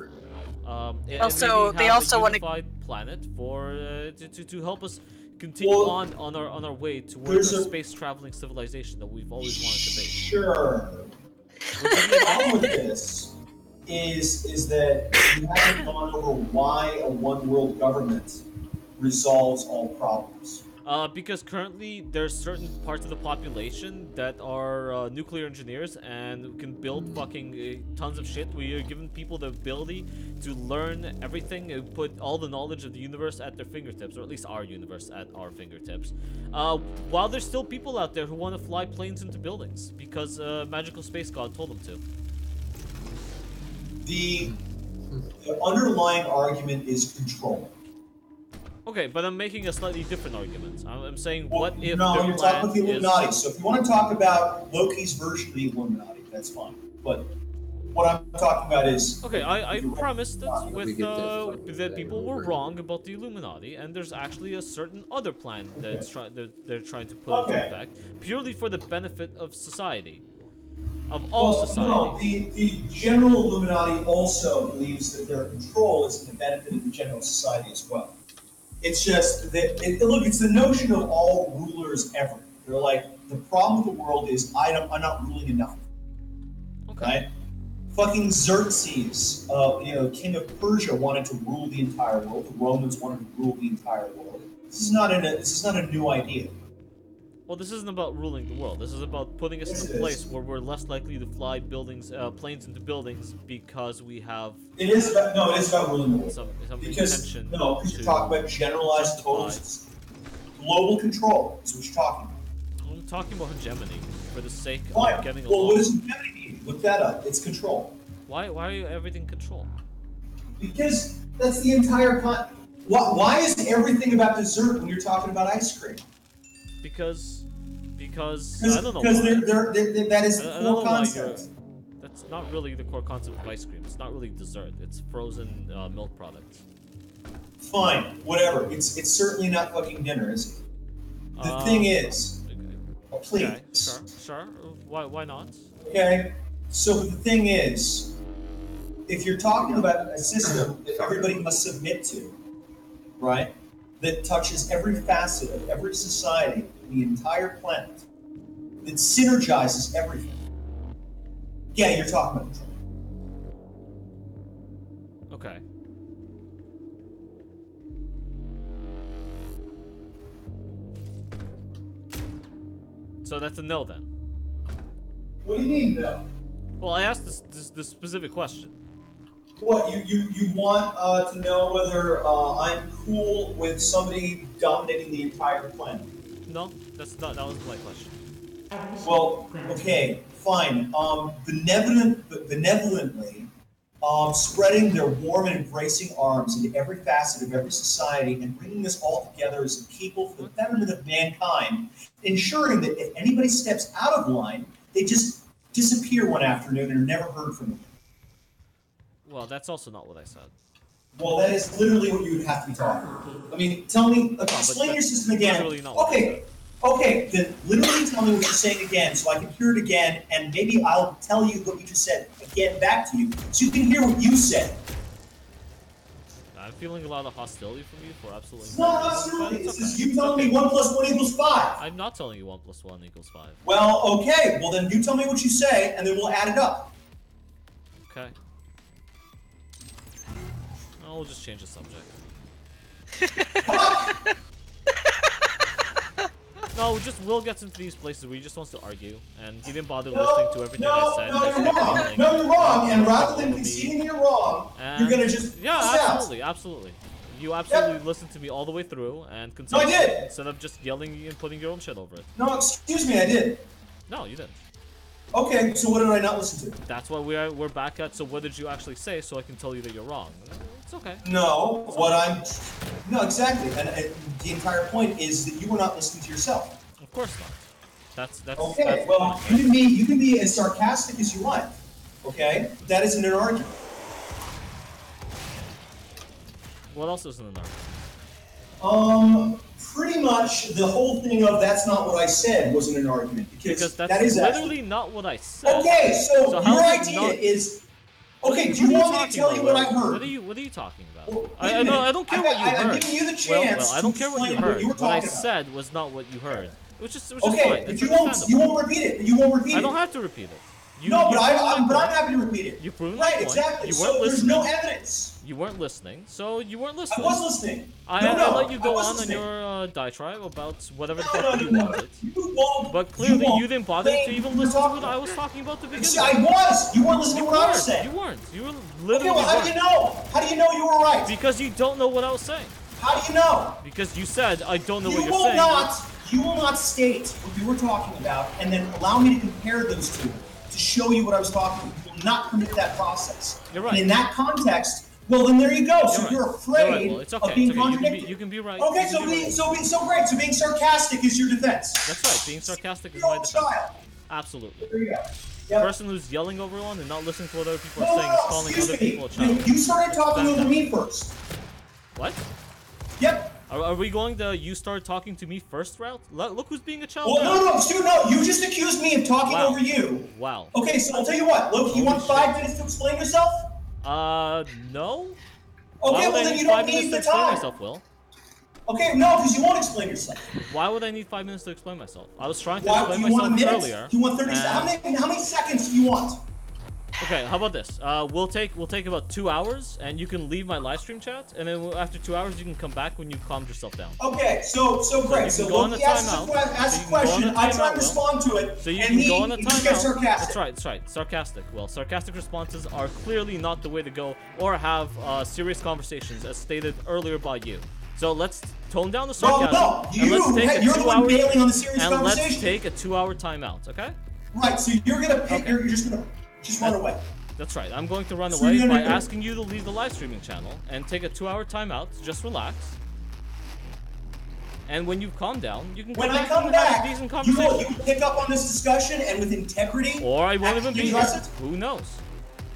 Also, they also want a unified planet for to help us continue on our way towards a space traveling civilization that we've always wanted to be. Sure. The problem with this is that you haven't gone over why a one world government resolves all problems. Because currently there's certain parts of the population that are nuclear engineers and can build fucking tons of shit. We are giving people the ability to learn everything and put all the knowledge of the universe at their fingertips, or at least our universe at our fingertips. While there's still people out there who want to fly planes into buildings because magical space god told them to. The underlying argument is control. Okay, but I'm making a slightly different argument. I'm saying, what if no, you're talking about the Illuminati. So if you want to talk about Loki's version of the Illuminati, that's fine. But what I'm talking about is... Okay, I premised that that people were wrong about the Illuminati, and there's actually a certain other plan that's they're trying to put into effect, purely for the benefit of society. Of all society. No, the general Illuminati also believes that their control is in the benefit of the general society as well. It's just that, look, it's the notion of all rulers ever. They're like, the problem with the world is I'm not ruling enough. Okay. Right? Fucking Xerxes, king of Persia, wanted to rule the entire world. The Romans wanted to rule the entire world. This is not a new idea. Well, this isn't about ruling the world. This is about putting us in a place where we're less likely to fly planes into buildings because we have... It is about ruling the world. Some because you're talking about generalized total global control is what you're talking about. I'm talking about hegemony for the sake Why? of getting along. Well, what does hegemony mean? Look that up. It's control. Why are you everything control? Because that's the entire Why is everything about dessert when you're talking about ice cream? Because I don't know. Because that is the core concept. That's not really the core concept of ice cream. It's not really dessert. It's frozen milk products. Fine, whatever. It's certainly not fucking dinner, is it? The thing is, please. Okay, sure. Why not? Okay. So the thing is, if you're talking about a system that everybody must submit to, right? That touches every facet of every society, the entire planet, that synergizes everything. Yeah, you're talking about control. Okay. So that's a no then. What do you mean, no? Well, I asked this specific question. What, you want to know whether I'm cool with somebody dominating the entire planet? No, that was my question. Well, okay, fine. Benevolently, spreading their warm and embracing arms into every facet of every society and bringing us all together as a people for the betterment of mankind, ensuring that if anybody steps out of line, they just disappear one afternoon and are never heard from again. Well, that's also not what I said. Well, that is literally what you would have to be talking about. I mean, tell me, explain your system again. Okay, then literally tell me what you're saying again so I can hear it again, and maybe I'll tell you what you just said again back to you so you can hear what you said. I'm feeling a lot of hostility from you for absolutely It's not hostility. This is you telling me 1 + 1 = 5. I'm not telling you 1 + 1 = 5. Well, okay. Well, then you tell me what you say, and then we'll add it up. Okay. Oh, we'll just change the subject. No, Will gets into these places where he just wants to argue, and he didn't bother listening to everything I said. No, you're wrong. No, you're wrong. And rather than conceding you're wrong, you're gonna just absolutely. You absolutely listened to me all the way through and No, I did. instead of just yelling and putting your own shit over it. No, excuse me, I did. No, you didn't. Okay, so what did I not listen to? That's why we're back at. So what did you actually say? So I can tell you that you're wrong. It's okay. No, exactly. And the entire point is that you were not listening to yourself. course not. That's okay. Well, you can be as sarcastic as you want. Okay, that isn't an argument. What else isn't an argument? Pretty much the whole thing of that's not what I said wasn't an argument Because that's that is literally not what I said. Okay, so your how is it idea not... is. Okay, What do you are want me to tell you what I heard? What are you talking about? Well, I don't care what you heard. I'm giving you the chance I don't care what you to explain heard. what you were What I talking about. said was not what you heard. It was just fine. Okay, It's you won't repeat it. You won't repeat it. I don't have to repeat it. But I'm happy to repeat it. You proved right, my point. exactly. You weren't so listening. There's no evidence. You weren't listening, so you weren't listening. I was listening. I let you go on your diatribe about whatever the fuck you wanted. But clearly you didn't bother to even listen to what I was talking about to begin with. I was! You weren't listening to what I was saying. You weren't. You were literally Okay, well, how do you know? How do you know you were right? Because you don't know what I was saying. How do you know? Because you said, I don't know what you're saying. You will not state what you were talking about and then allow me to compare those two to show you what I was talking about. You will not permit that process. You're right. And in that context, well, then there you go. So you're afraid Well, it's okay. of being it's okay. contradicted. You can be right. Okay, so being sarcastic is your defense. That's right. Being sarcastic is my defense. Style. Absolutely. There you go. The person who's yelling over one and not listening to what other people are saying is calling other people a child. You started talking over me first. What? Yep. Are we going the you started talking to me first route? Look who's being a child. Well, no. You just accused me of talking over you. Wow. Okay, so I'll tell you what. Look, you want 5 minutes to explain yourself? No. Okay, well then you don't need the time. Myself, Will? Okay, no, because you won't explain yourself. Why would I need 5 minutes to explain myself? I was trying to explain myself earlier. You want 30 seconds? How many seconds do you want? Okay, how about this? We'll take about 2 hours, and you can leave my live stream chat, and then after 2 hours, you can come back when you've calmed yourself down. Okay, so great. So Loki asks a question, I try to respond to it, so you and can go on a timeout. Sarcastic. That's right. Sarcastic. Well, sarcastic responses are clearly not the way to go, or have serious conversations, as stated earlier by you. So let's tone down the sarcasm. No, you're the one bailing on the serious conversation. And let's take a 2-hour timeout, okay? Right. So you're gonna pick. Okay. You're just gonna. Just run away. That's right. I'm going to run away by asking you to leave the live streaming channel and take a 2-hour timeout. Just relax. And when you've calmed down, you can come back and have a decent conversation. You will pick up on this discussion and with integrity. Or I won't even be here. Who knows?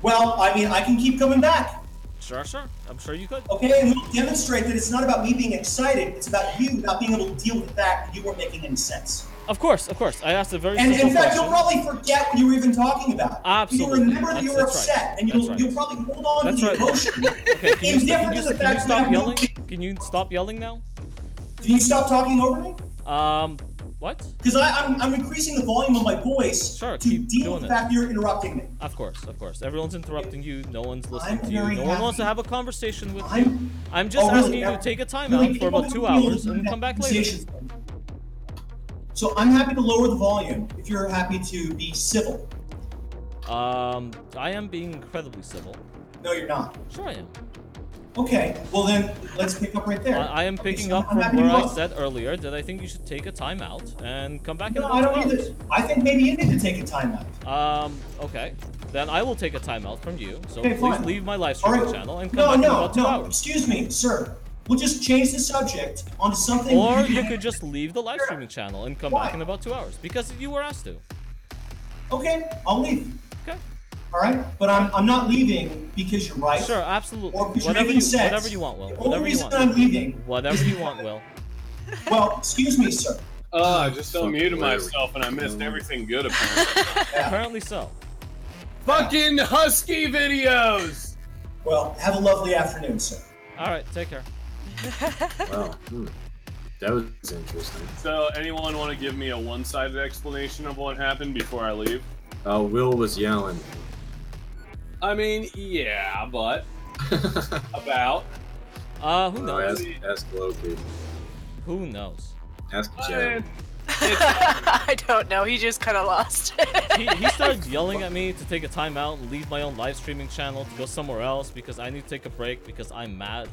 Well, I mean, I can keep coming back. Sure. I'm sure you could. Okay, and we'll demonstrate that it's not about me being excited. It's about you not being able to deal with the fact that you weren't making any sense. Of course. I asked a very simple question. And in fact, you'll probably forget what you were even talking about. Absolutely. You'll remember that you were upset, and you'll probably hold on to the emotion. Okay, can you stop yelling? Can you stop yelling now? Can you stop talking over me? What? Because I'm increasing the volume of my voice to deal with the fact you're interrupting me. Of course. Everyone's interrupting you. No one's listening to you. No one wants to have a conversation with you. I'm just asking you to take a timeout for about 2 hours and come back later. So I'm happy to lower the volume if you're happy to be civil. I am being incredibly civil. No, you're not. Sure I am. Okay, well then, let's pick up right there. I am picking up from where I said earlier that I think you should take a timeout and come back in about 2 hours. No, I don't either. I think maybe you need to take a timeout. Okay. Then I will take a timeout from you, so okay, please leave my live streaming channel and come back in about 2 hours. Excuse me, sir. We'll just change the subject onto something... Or you could just leave the live streaming channel and come back in about 2 hours, because you were asked to. Okay, I'll leave. Okay. Alright? But I'm not leaving because you're right. Sure, absolutely. Or because whatever you want, Will. The only reason I'm leaving... Whatever you want, Will. Well, excuse me, sir. I just unmuted myself and I missed everything good, apparently. Apparently so. Fucking Husky videos! Well, have a lovely afternoon, sir. Alright, take care. Wow. That was interesting. So, anyone want to give me a one-sided explanation of what happened before I leave? Will was yelling. I mean, yeah, but... About? Who knows? Ask Loki. Who knows? Ask Jen. I don't know, he just kind of lost. he started yelling at me to take a timeout and leave my own live streaming channel to go somewhere else because I need to take a break because I'm mad.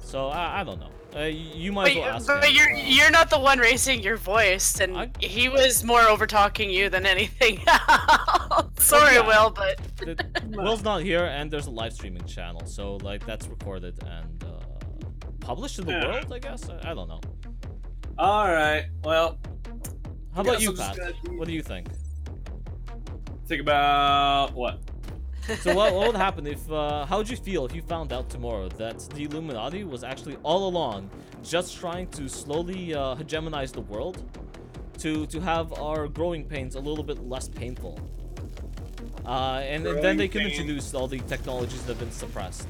So, I don't know. You might as well ask him. But you're not the one raising your voice, and he was more over-talking you than anything else. Sorry, Will, but... Will's not here, and there's a live streaming channel, so, like, that's recorded and published to the world, I guess? I don't know. Alright, well, How about you, Pat? What do you think? Think about what? So what would happen if, how would you feel if you found out tomorrow that the Illuminati was actually all along just trying to slowly hegemonize the world to have our growing pains a little bit less painful? And then they can introduce all the technologies that have been suppressed.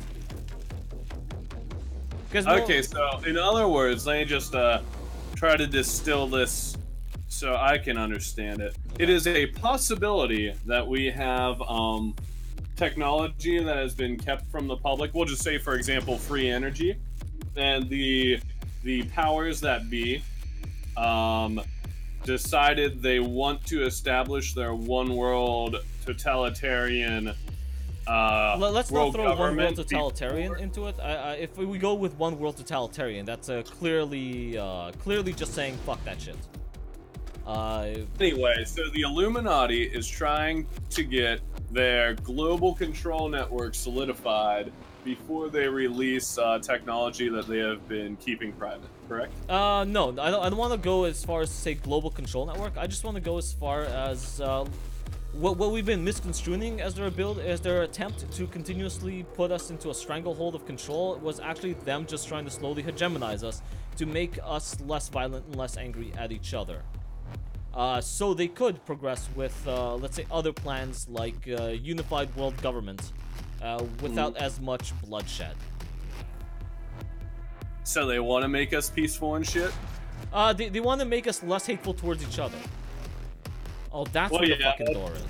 Okay, so in other words, let me just try to distill this so I can understand it. Okay. It is a possibility that we have technology that has been kept from the public. We'll just say, for example, free energy, and the powers that be decided they want to establish their one world totalitarian let's not throw one world totalitarian before. into it. If we go with one world totalitarian, that's clearly just saying fuck that shit. Anyway, so the Illuminati is trying to get their global control network solidified before they release technology that they have been keeping private, correct? No, I don't want to go as far as to say global control network. I just want to go as far as what we've been misconstruing as their attempt to continuously put us into a stranglehold of control was actually them just trying to slowly hegemonize us to make us less violent and less angry at each other. So they could progress with, let's say, other plans like unified world government without as much bloodshed. So they want to make us peaceful and shit? They want to make us less hateful towards each other. Oh, that's where the fucking door is.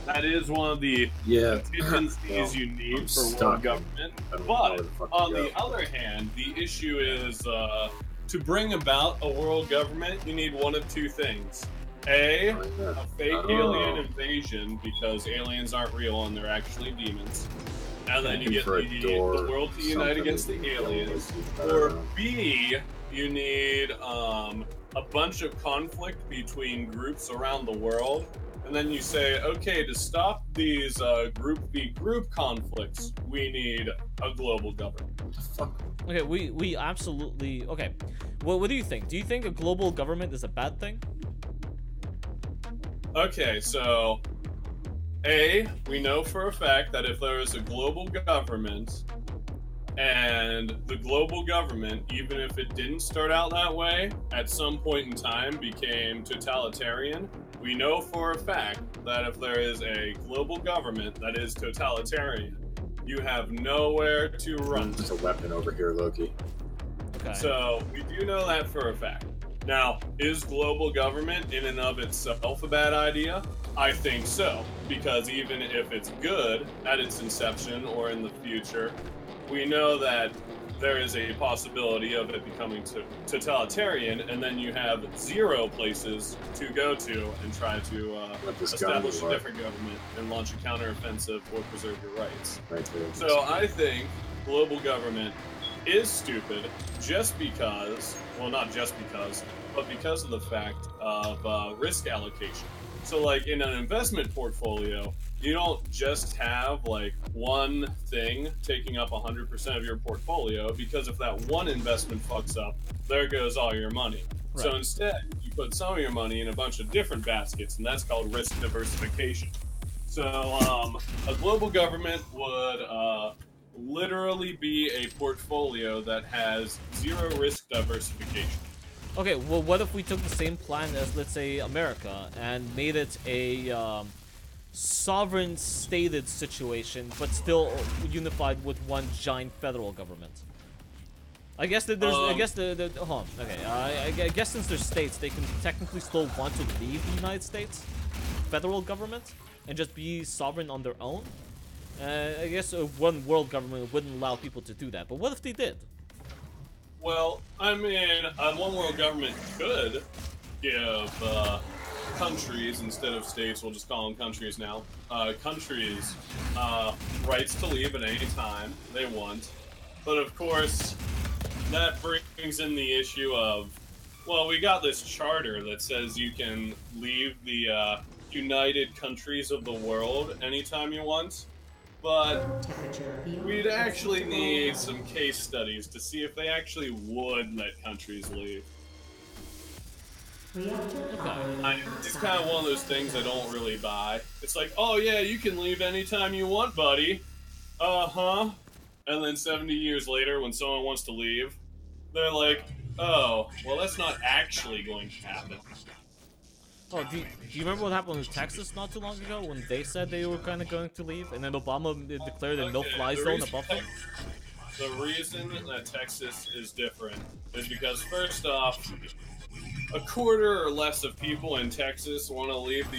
That is one of the contingencies you need for world government. But on the other hand, the issue is to bring about a world government, you need one of two things. A fake alien invasion, because aliens aren't real and they're actually demons. And then you get the world to unite against the aliens. Or B, you need a bunch of conflict between groups around the world. And then you say, okay, to stop these group v group conflicts, we need a global government. Okay, we absolutely... Okay, what do you think? Do you think a global government is a bad thing? Okay, so A, we know for a fact that if there is a global government, and the global government, even if it didn't start out that way, at some point in time became totalitarian, we know for a fact that if there is a global government that is totalitarian, you have nowhere to run. There's a weapon over here, Loki. Okay. So we do know that for a fact. Now, is global government in and of itself a bad idea? I think so, because even if it's good at its inception or in the future, we know that there is a possibility of it becoming totalitarian, and then you have zero places to go to and try to establish a different government and launch a counteroffensive or preserve your rights. So I think global government is stupid just because, well, not just because, but because of the fact of risk allocation. So like in an investment portfolio, you don't just have like one thing taking up 100% of your portfolio, because if that one investment fucks up, there goes all your money. Right. So instead, you put some of your money in a bunch of different baskets, and that's called risk diversification. So a global government would literally be a portfolio that has zero risk diversification. Okay, well, what if we took the same plan as, let's say, America and made it a sovereign stated situation, but still unified with one giant federal government? I guess that there's, I guess hold on, okay, I guess since they're states, they can technically still want to leave the United States federal government and just be sovereign on their own. I guess one world government wouldn't allow people to do that, but what if they did? Well, I mean, one world government could give countries, instead of states, we'll just call them countries now, countries rights to leave at any time they want. But of course, that brings in the issue of, well, we got this charter that says you can leave the United Countries of the world anytime you want. But we'd actually need some case studies to see if they actually would let countries leave. It's kind of one of those things I don't really buy. It's like, oh yeah, you can leave anytime you want, buddy. Uh-huh. And then 70 years later, when someone wants to leave, they're like, oh, well, that's not actually going to happen. Oh, do you remember what happened in Texas not too long ago when they said they were kind of going to leave, and then Obama declared a no-fly zone above them? The reason that Texas is different is because, first off, a quarter or less of people in Texas want to leave the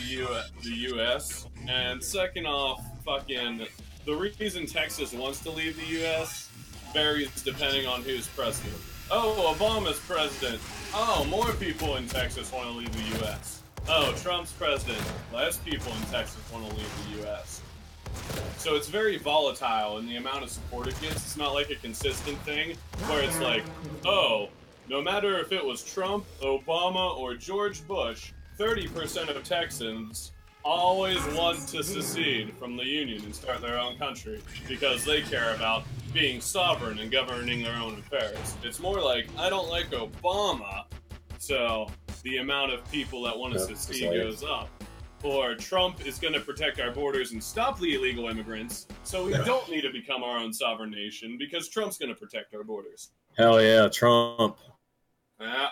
U.S., and second off, the reason Texas wants to leave the U.S. varies depending on who's president. Oh, Obama's president. Oh, more people in Texas want to leave the U.S. Oh, Trump's president. Less people in Texas want to leave the U.S. So it's very volatile in the amount of support it gets. It's not like a consistent thing where it's like, oh, no matter if it was Trump, Obama, or George Bush, 30% of Texans always want to secede from the Union and start their own country because they care about being sovereign and governing their own affairs. It's more like, I don't like Obama, so the amount of people that want to secede goes up. Or Trump is going to protect our borders and stop the illegal immigrants, so we don't need to become our own sovereign nation because Trump's going to protect our borders. Hell yeah, Trump. Yeah.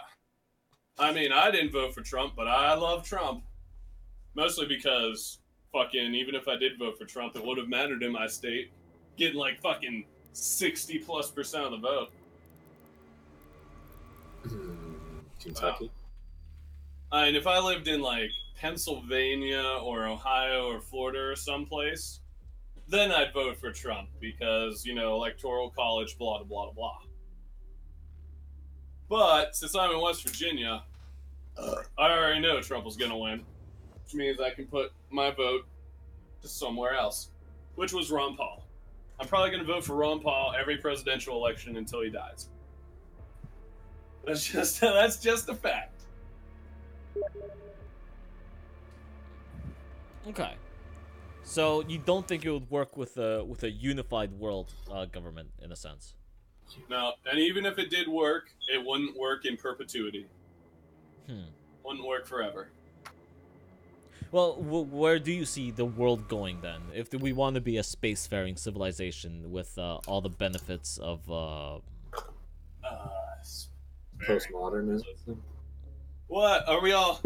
I mean, I didn't vote for Trump, but I love Trump. Mostly because, even if I did vote for Trump, it would have mattered in my state. Getting like 60+% of the vote. Kentucky? Wow. And if I lived in like Pennsylvania or Ohio or Florida or someplace, then I'd vote for Trump because, electoral college, blah, blah, blah, blah. But since I'm in West Virginia, I already know Trump was going to win, which means I can put my vote to somewhere else, which was Ron Paul. I'm probably going to vote for Ron Paul every presidential election until he dies. That's just a fact. Okay. So you don't think it would work with a unified world government in a sense? No, and even if it did work, it wouldn't work in perpetuity. Wouldn't work forever. Well, where do you see the world going then? If we want to be a spacefaring civilization with all the benefits of postmodernism. What are we all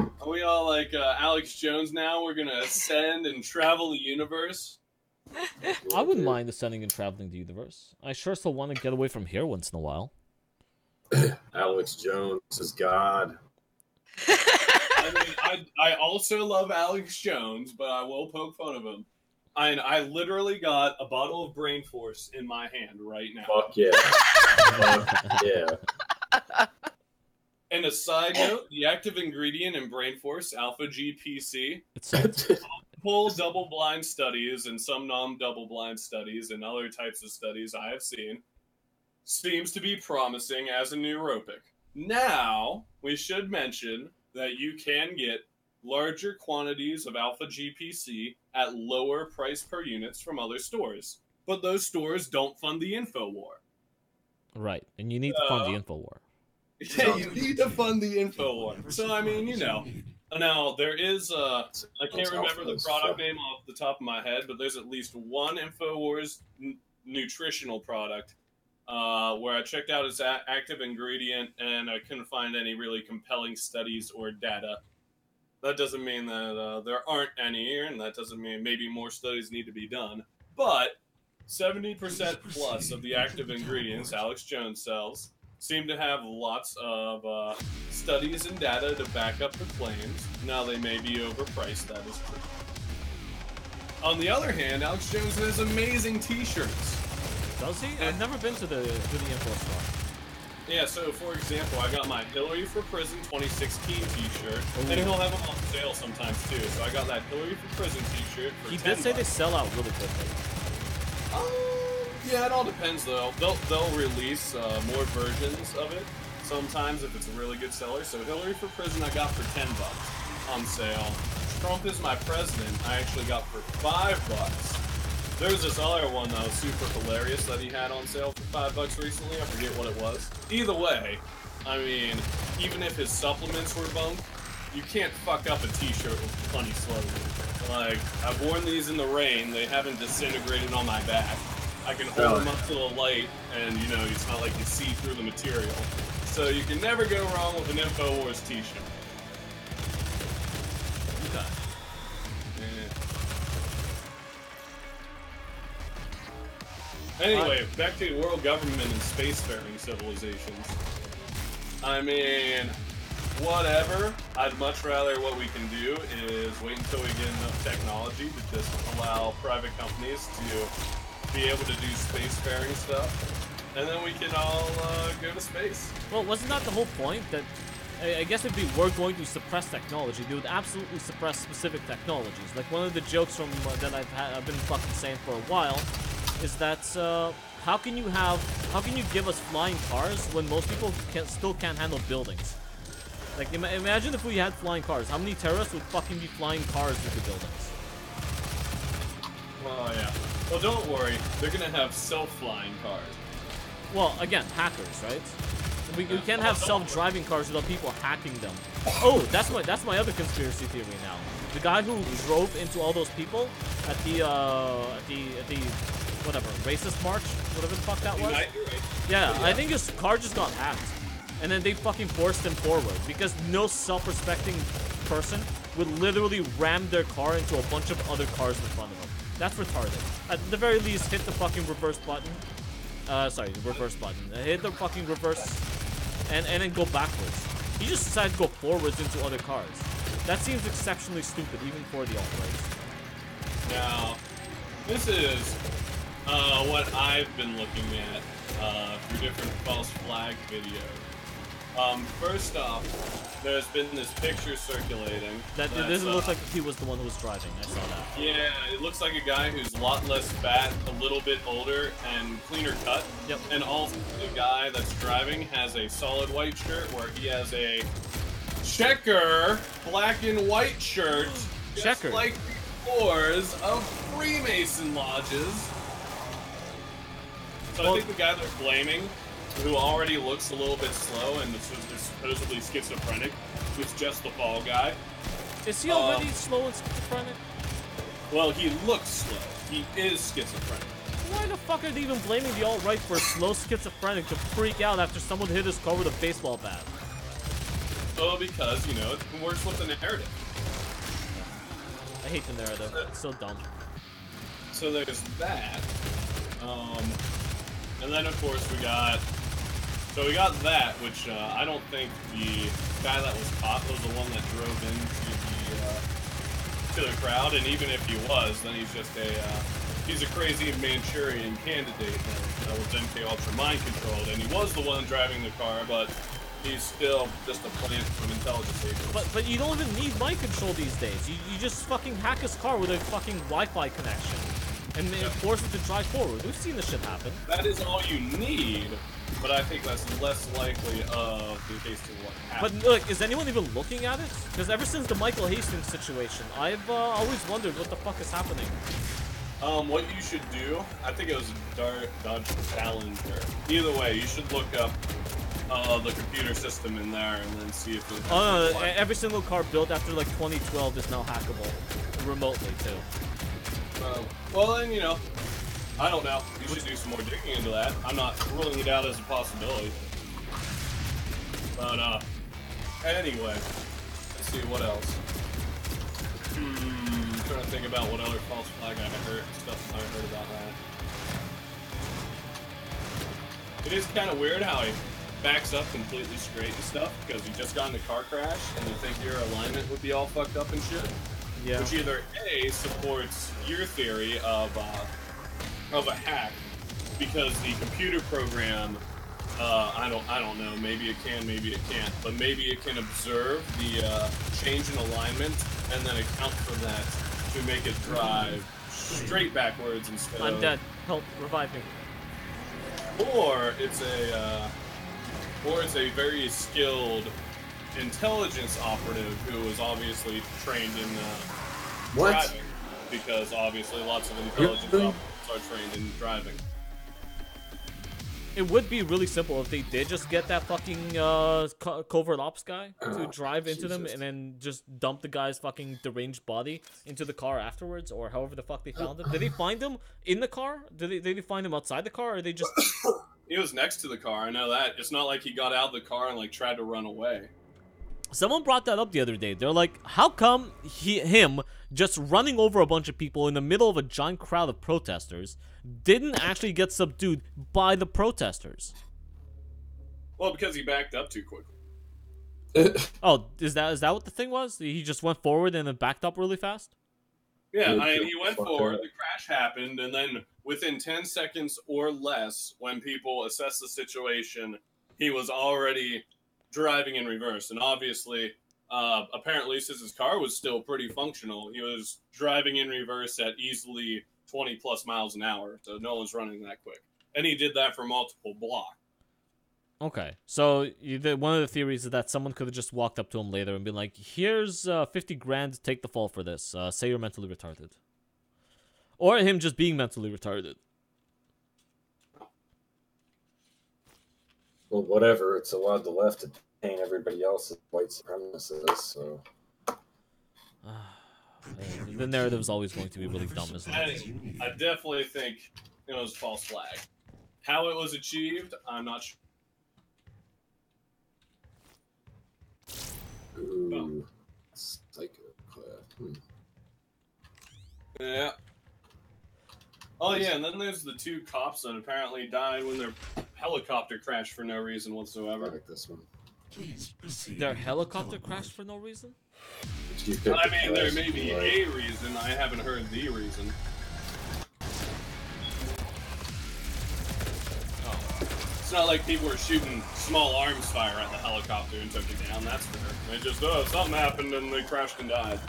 like Alex Jones now? We're gonna ascend and travel the universe. I wouldn't mind ascending and traveling the universe. I sure still want to get away from here once in a while. Alex Jones is God. I mean, I also love Alex Jones, but I will poke fun of him. I literally got a bottle of Brain Force in my hand right now. Fuck yeah. Fuck yeah. And a side note, the active ingredient in Brain Force, Alpha GPC, multiple double-blind studies and some non-double-blind studies and other types of studies I have seen, seems to be promising as a neuropic. Now, we should mention that you can get larger quantities of Alpha GPC at lower price per units from other stores. But those stores don't fund the InfoWar. Right, and you need to fund the InfoWar. Yeah, you need to fund the InfoWar. So, I mean, Now, there is, I can't remember the product name off the top of my head, but there's at least one InfoWars nutritional product where I checked out its active ingredient and I couldn't find any really compelling studies or data. That doesn't mean that there aren't any, and that doesn't mean maybe more studies need to be done. But 70% plus of the active ingredients Alex Jones sells seem to have lots of studies and data to back up the claims. Now, they may be overpriced, that is true. On the other hand, Alex Jones has amazing t-shirts. Does he? I've never been to the info store. Yeah, so for example, I got my Hillary for Prison 2016 t-shirt, and he'll have them on sale sometimes too. So I got that Hillary for Prison t-shirt for He $10. did say they sell out really quickly. Yeah, it all depends though. They'll release more versions of it sometimes if it's a really good seller. So Hillary for Prison I got for $10 on sale. Trump is My President I actually got for $5. There's this other one that was super hilarious that he had on sale for $5 recently. I forget what it was. Either way, I mean, even if his supplements were bunk, you can't fuck up a t-shirt with a funny slogan. Like, I've worn these in the rain, they haven't disintegrated on my back. I can hold them up to the light, and you know, it's not like you see through the material. So you can never go wrong with an InfoWars t-shirt. Okay. Anyway, back to world government and spacefaring civilizations. I mean, whatever. I'd much rather what we can do is wait until we get enough technology to just allow private companies to be able to do spacefaring stuff, and then we can all go to space. Well, wasn't that the whole point? That I guess if we were going to suppress technology, they would absolutely suppress specific technologies. Like one of the jokes from that I've been fucking saying for a while is that how can you give us flying cars when most people still can't handle buildings? Like imagine if we had flying cars. How many terrorists would fucking be flying cars into buildings? Oh yeah. Well, don't worry. They're gonna have self-flying cars. Well, again, hackers, right? We can't have self-driving cars without people hacking them. Oh, that's my other conspiracy theory now. The guy who drove into all those people at the whatever racist march, whatever the fuck that was. Yeah, I think his car just got hacked, and then they fucking forced him forward because no self-respecting person would literally ram their car into a bunch of other cars in front of them. That's retarded. At the very least, hit the fucking reverse button. Sorry, the reverse button. Hit the fucking reverse, and then go backwards. He just decided to go forwards into other cars. That seems exceptionally stupid, even for the alt-rights. Now, this is what I've been looking at through different false flag videos. First off, there's been this picture circulating. That it doesn't look like he was the one who was driving. I saw that. Yeah, it looks like a guy who's a lot less fat, a little bit older, and cleaner cut. Yep. And also the guy that's driving has a solid white shirt where he has a checker black and white shirt, just like the floors of Freemason lodges. So I think the guy they're blaming, who already looks a little bit slow and is supposedly schizophrenic, was just the fall guy. Is he already slow and schizophrenic? Well, he looks slow. He is schizophrenic. Why the fuck are they even blaming the alt-right for slow schizophrenic to freak out after someone hit his car with a baseball bat? Oh, because, you know, it works with the narrative. I hate the narrative. It's so dumb. So there's that. And then, of course, we got that, which I don't think the guy that was caught was the one that drove into the crowd, and even if he was, then he's just he's a crazy Manchurian candidate that was MK Ultra mind controlled, and he was the one driving the car, but he's still just a plant from intelligence agents. But you don't even need mind control these days. You just fucking hack his car with a fucking Wi-Fi connection and force it to drive forward. We've seen this shit happen. That is all you need, but I think that's less likely of the case of what happened. But look, is anyone even looking at it? Because ever since the Michael Hastings situation, I've always wondered what the fuck is happening. What you should do, I think it was Dodge Challenger. Either way, you should look up the computer system in there and then see if it... Oh no, every single car built after like 2012 is now hackable. Remotely, too. Well then, you know, I don't know. You should do some more digging into that. I'm not ruling it out as a possibility. But, anyway. Let's see, what else? I'm trying to think about what other false flag I heard about that. It is kind of weird how he backs up completely straight and stuff, because he just got in a car crash, and you think your alignment would be all fucked up and shit. Yeah. Which either A, supports your theory of a hack, because the computer program, I don't know, maybe it can, maybe it can't, but maybe it can observe the change in alignment and then account for that to make it drive straight backwards instead I'm dead. Help, revive me. Or it's a very skilled intelligence operative who was obviously trained in driving, because obviously lots of intelligence operatives are trained in driving. It would be really simple if they did just get that fucking covert ops guy to drive into them and then just dump the guy's fucking deranged body into the car afterwards, or however the fuck they found him. Did they find him in the car? Did they find him outside the car, or they just... He was next to the car, I know that. It's not like he got out of the car and like tried to run away. Someone brought that up the other day. They're like, how come him just running over a bunch of people in the middle of a giant crowd of protesters didn't actually get subdued by the protesters? Well, because he backed up too quickly. Oh, is that what the thing was? He just went forward and then backed up really fast? Yeah, I mean, he went forward, the crash happened, and then within 10 seconds or less, when people assessed the situation, he was already driving in reverse. And obviously, apparently, since his car was still pretty functional, he was driving in reverse at easily 20 plus miles an hour, so no one's running that quick. And he did that for multiple blocks. Okay, so one of the theories is that someone could have just walked up to him later and been like, here's 50 grand, take the fall for this. Say you're mentally retarded. Or him just being mentally retarded. Well, whatever. It's allowed the left to paint everybody else as white supremacists, so... The narrative's always going to be really dumb, isn't it? I definitely think it was a false flag. How it was achieved, I'm not sure. Ooh. Psychopath. Yeah. Oh yeah, and then there's the two cops that apparently died when their helicopter crashed for no reason whatsoever. I like this one. Their helicopter crashed for no reason? I mean, there may be a reason, I haven't heard the reason. It's not like people were shooting small arms fire at the helicopter and took it down, that's fair. They just, something happened and they crashed and died.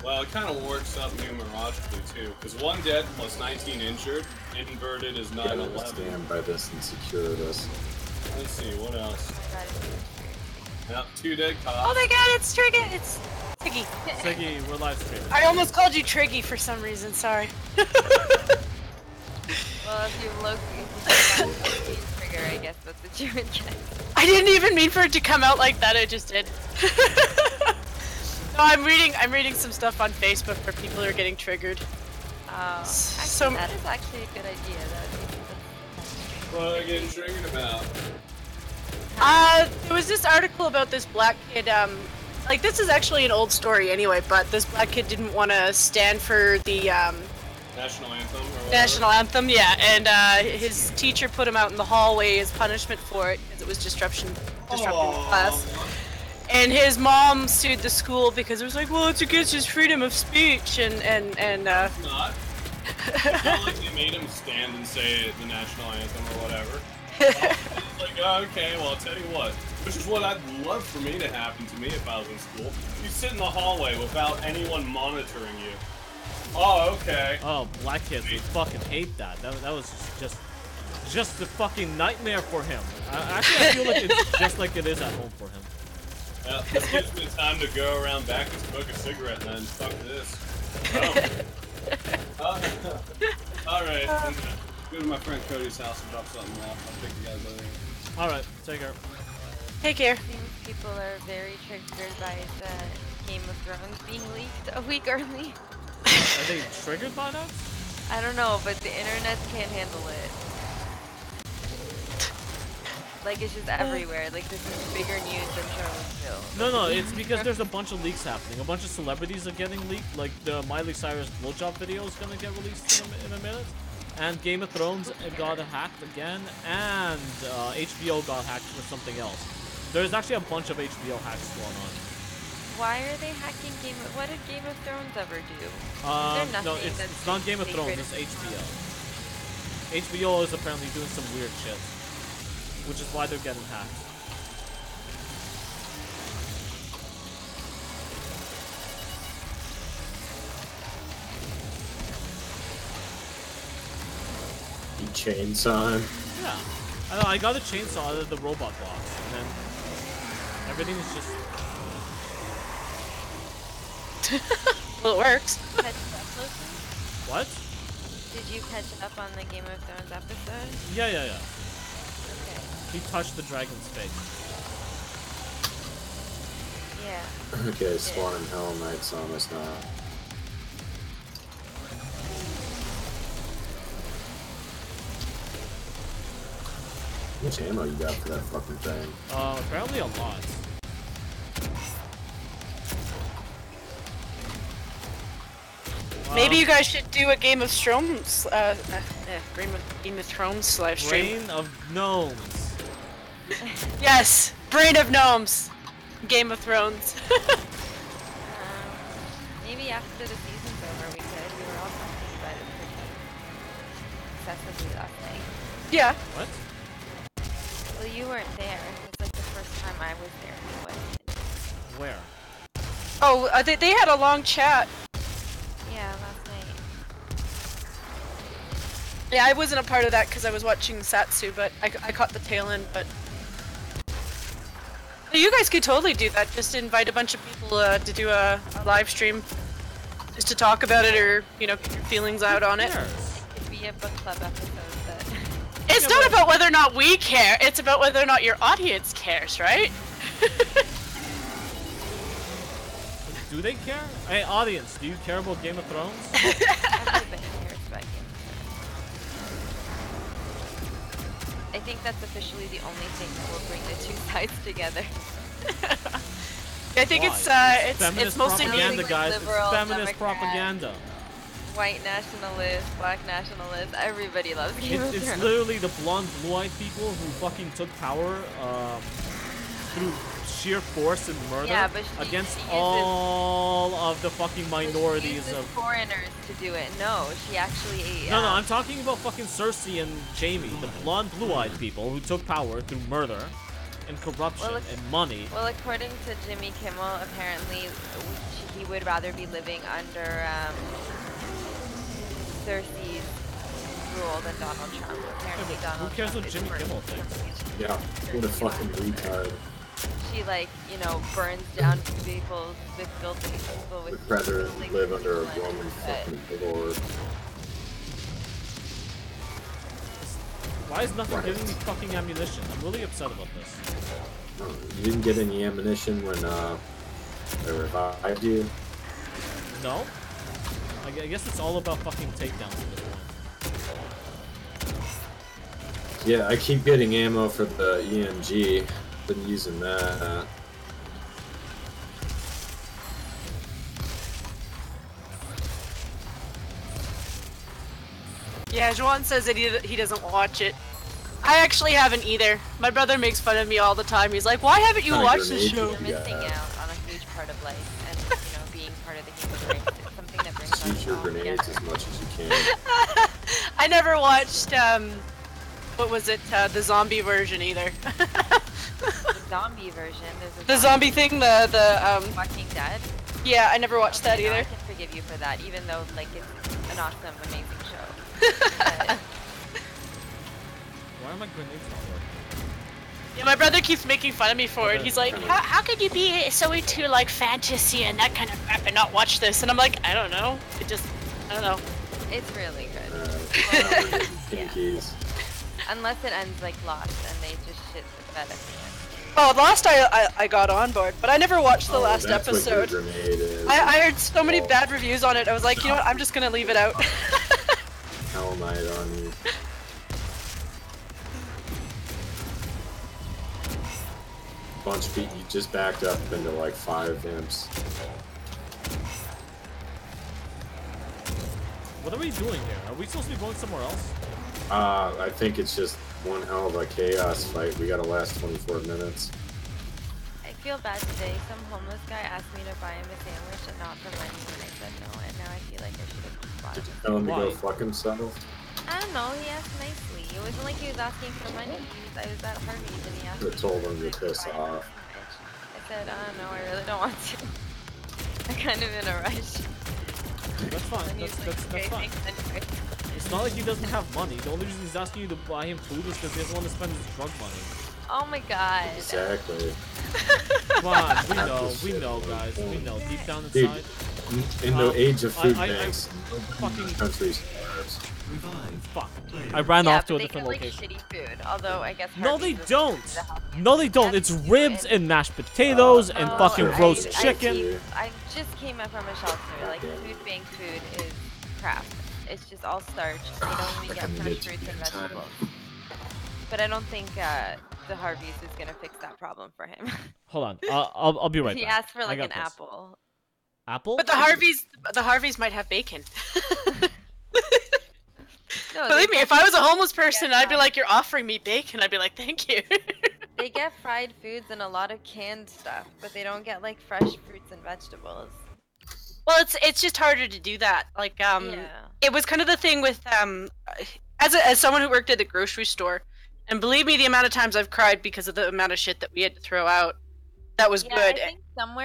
Well, it kind of works up numerologically too, because 1 dead plus 19 injured, inverted is 9/11. Stand by this and secure this. Let's see, what else? Yep, 2 dead cops. Oh my god, it's Triggy! It's Tiggy. Siggy, we're live streaming. I almost called you Triggy for some reason, sorry. Well, if you look trigger, I guess that's what you would get. I didn't even mean for it to come out like that, I just did. No, I'm reading some stuff on Facebook where people are getting triggered. Actually, that is actually a good idea. What are they getting triggered about? There was this article about this black kid, like this is actually an old story anyway, but this black kid didn't want to stand for the, National anthem or whatever? National anthem, yeah, and his teacher put him out in the hallway as punishment for it, because it was disrupting the class. And his mom sued the school because it was like, well, it's against his freedom of speech, and It's not. It's not like they made him stand and say the national anthem or whatever. It's like, okay, well, I'll tell you what. Which is what I'd love for me to happen to me if I was in school. You sit in the hallway without anyone monitoring you. Oh, okay. Oh, black kids, we fucking hate that. That was just a fucking nightmare for him. Actually, I feel like it's just like it is at home for him. Yeah, this gives me time to go around back and smoke a cigarette and then fuck this. Alright, I'm gonna go to my friend Cody's house and drop something off. I'll pick you guys later. Alright, take care. take care. I think people are very triggered by the Game of Thrones being leaked a week early. Are they triggered by that? I don't know, but the internet can't handle it. Like, it's just everywhere. Like, this is bigger news than Charlottesville. No, it's because there's a bunch of leaks happening. A bunch of celebrities are getting leaked. Like, the Miley Cyrus blowjob video is gonna get released in a minute. And Game of Thrones got hacked again. And HBO got hacked for something else. There's actually a bunch of HBO hacks going on. Why are they hacking what did Game of Thrones ever do? No, it's not Game of Thrones, it's HBO. HBO is apparently doing some weird shit. Which is why they're getting hacked. You chainsaw him? Yeah. I know, I got a chainsaw out of the robot box, and then everything is just... Well, it works. What? Did you catch up on the Game of Thrones episode? Yeah. Okay. He touched the dragon's face. Yeah. Okay, Spawn and Hell Knight's on us now. How much ammo you got for that fucking thing? Apparently a lot. Maybe you guys should do a Game of Thrones, Game of Thrones live stream. Brain of Gnomes. Yes, Brain of Gnomes, Game of Thrones. Maybe after the season's over we could. We were all talking about it pretty excessively last night. Yeah. What? Well, you weren't there. It's like the first time I was there anyway. Where? Oh, they had a long chat. Yeah, last night. Yeah, I wasn't a part of that because I was watching Satsu, but I caught the tail end. But you guys could totally do that. Just invite a bunch of people to do a live stream, just to talk about it or get your feelings out on it. It could be a book club episode that. It's not about whether or not we care. It's about whether or not your audience cares, right? Do they care? Hey, audience, do you care about Game of Thrones? Everybody cares about Game of Thrones. I think that's officially the only thing that will bring the two sides together. I think Why? it's mostly propaganda, guys. It's liberal, feminist Democrat, propaganda. White nationalists, black nationalists, everybody loves Game of It's Thrones. literally the blonde, blue-eyed people who fucking took power through sheer force and murder Yeah, but against she uses- all of the fucking But she minorities uses of. foreigners to do it. No, she actually. No, I'm talking about fucking Cersei and Jaime, the blonde, blue-eyed people who took power through murder and corruption and money. Well, according to Jimmy Kimmel, apparently he would rather be living under Cersei's rule than Donald Trump. Apparently, Yeah, Donald who cares Trump what is Jimmy worse. Kimmel thinks? Yeah, what a fucking retard. She burns down people with buildings. People with Would rather buildings live and under a people Roman but- fucking lord. Why is nothing giving me fucking ammunition? I'm really upset about this. Oh, you didn't get any ammunition when they revived you? No? I guess it's all about fucking takedowns at this point. Yeah, I keep getting ammo for the EMG. Been using that. Yeah, Juan says that he doesn't watch it. I actually haven't either. My brother makes fun of me all the time. He's like, "Why haven't you Kinda watched the grenade show?" You're missing out on a huge part of life, and being part of the human race. It's something that brings us Shoot your all grenades together. as much as you can. I never watched what was it? The zombie version either. The zombie version. There's a The zombie thing. The Walking Dead. Yeah, I never watched that Okay, no, I either. can forgive you for that, even though it's an awesome, amazing show. But Why are my grenades not working? Yeah, my brother keeps making fun of me for it. He's like, how could you be so into like fantasy and that kind of crap and not watch this? And I'm like, I don't know. I don't know. it's really good. Pinkies. Unless it ends like Lost and they just shit the bed at the end. Oh, Lost I got on board, but I never watched the last That's episode. what your grenade is. I heard so many bad reviews on it. I was like, you know what? I'm just gonna leave it out. Hell Knight on you. Bunch of feet, you just backed up into like 5 imps. What are we doing here? Are we supposed to be going somewhere else? I think it's just one hell of a chaos fight. We gotta last 24 minutes. I feel bad today. Some homeless guy asked me to buy him a sandwich and not for money, and I said no, and now I feel like I should have just bought Did you him. tell him to go Why? fuck himself? I don't know, he asked nicely. It wasn't like he was asking for money. I was at Harvey's and he asked You me told him to to piss buy him a off. sandwich. I said, I don't know, I really don't want to. I'm kind of in a rush. That's fine. And That's he's like, that's okay, fine. thanks anyway. It's not like he doesn't have money. The only reason he's asking you to buy him food is because he doesn't want to spend his drug money. Oh my god. Exactly. Come on, we know, guys. We know. Deep down Dude, inside. in the age of food I banks, fucking countries cares. Fuck. I ran off to a they different get, location. like, shitty food, although I guess No, they Harvey's is don't. the healthiest. No, they don't. It's ribs and mashed potatoes and fucking roast chicken. I just came up from a shelter. Like, food bank food is crap. It's just all starch. They don't even get fresh fruits and vegetables. But I don't think the Harvey's is gonna fix that problem for him. Hold on. I'll be right back. He asked for like I an got this. apple. Apple? But the Harveys might have bacon. No, Believe me, if I was a homeless person, I'd be like, "You're offering me bacon." I'd be like, "Thank you." They get fried foods and a lot of canned stuff, but they don't get like fresh fruits and vegetables. Well, it's just harder to do that. Like, it was kind of the thing with as someone who worked at a grocery store, and believe me, the amount of times I've cried because of the amount of shit that we had to throw out. That was good. I think some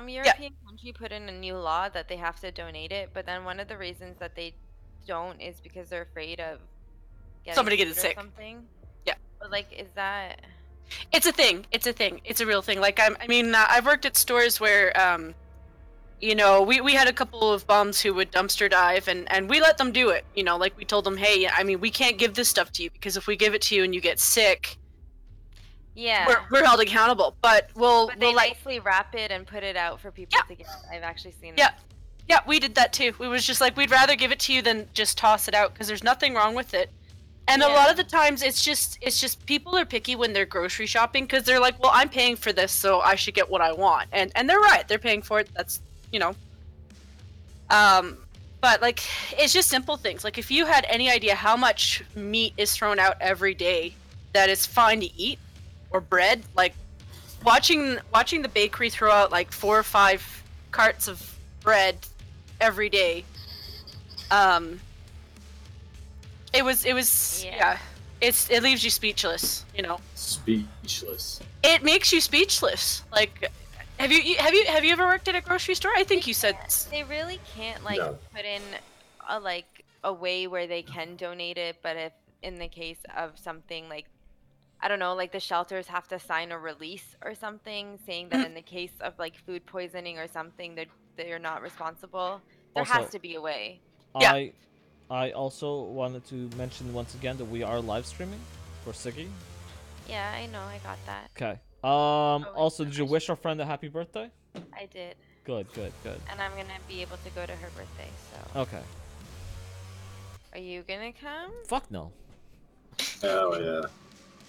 European country put in a new law that they have to donate it, but then one of the reasons that they don't is because they're afraid of somebody getting sick. Something. Yeah. But like, is that? It's a thing. It's a thing. It's a real thing. Like, I've worked at stores where, you know, we had a couple of bums who would dumpster dive, and we let them do it. You know, like we told them, hey, I mean, we can't give this stuff to you because if we give it to you and you get sick, yeah, we're held accountable. But they nicely wrap it and put it out for people to get. I've actually seen it. Yeah, we did that too. We was just like, we'd rather give it to you than just toss it out because there's nothing wrong with it. And a lot of the times, it's just people are picky when they're grocery shopping because they're like, well, I'm paying for this, so I should get what I want. And they're right. They're paying for it. That's, you know. But like, it's just simple things. Like, if you had any idea how much meat is thrown out every day that is fine to eat, or bread, like watching the bakery throw out like 4 or 5 carts of bread every day. It was it leaves you speechless, you know. Speechless. It makes you speechless. Like, have you ever worked at a grocery store? I think you said they really can't like put in a way where they can donate it, but if in the case of something like, I don't know, like the shelters have to sign a release or something saying that in the case of like food poisoning or something, they're not responsible. There has to be a way. I also wanted to mention once again that we are live streaming for Siggy. Yeah, I know, I got that. Okay. Also, did you wish our friend a happy birthday? I did. Good. And I'm gonna be able to go to her birthday, so. Okay. Are you gonna come? Fuck no. Hell yeah.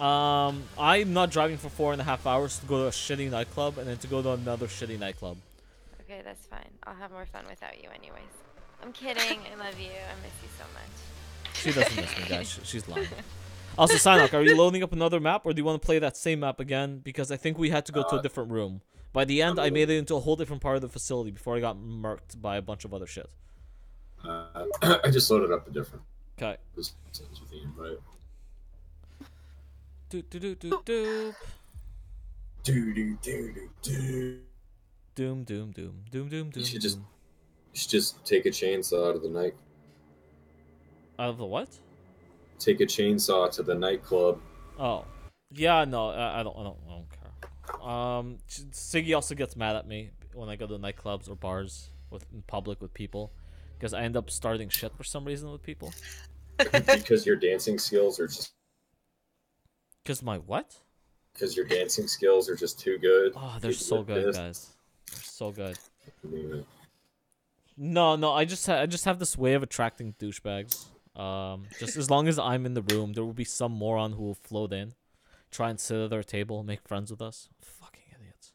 I'm not driving for 4.5 hours to go to a shitty nightclub and then to go to another shitty nightclub. Okay, that's fine. I'll have more fun without you anyways. I'm kidding. I love you. I miss you so much. She doesn't miss me, guys. She's lying. Also, Psylocke, are you loading up another map or do you want to play that same map again? Because I think we had to go to a different room. By the end, I made it into a whole different part of the facility before I got murked by a bunch of other shit. I just loaded up a different. Okay. Just sent you the invite. Doop. Doom. You should just take a chainsaw to the night. Out of the what? Take a chainsaw to the nightclub. Oh, yeah. No, I don't care. Siggy also gets mad at me when I go to nightclubs or bars in public with people because I end up starting shit for some reason with people. Because your dancing skills are just. Because my what? Because your dancing skills are just too good. Oh, they're so good, guys. They're so good. Yeah. No, I just have this way of attracting douchebags. Just as long as I'm in the room, there will be some moron who will float in, try and sit at our table, make friends with us. Fucking idiots.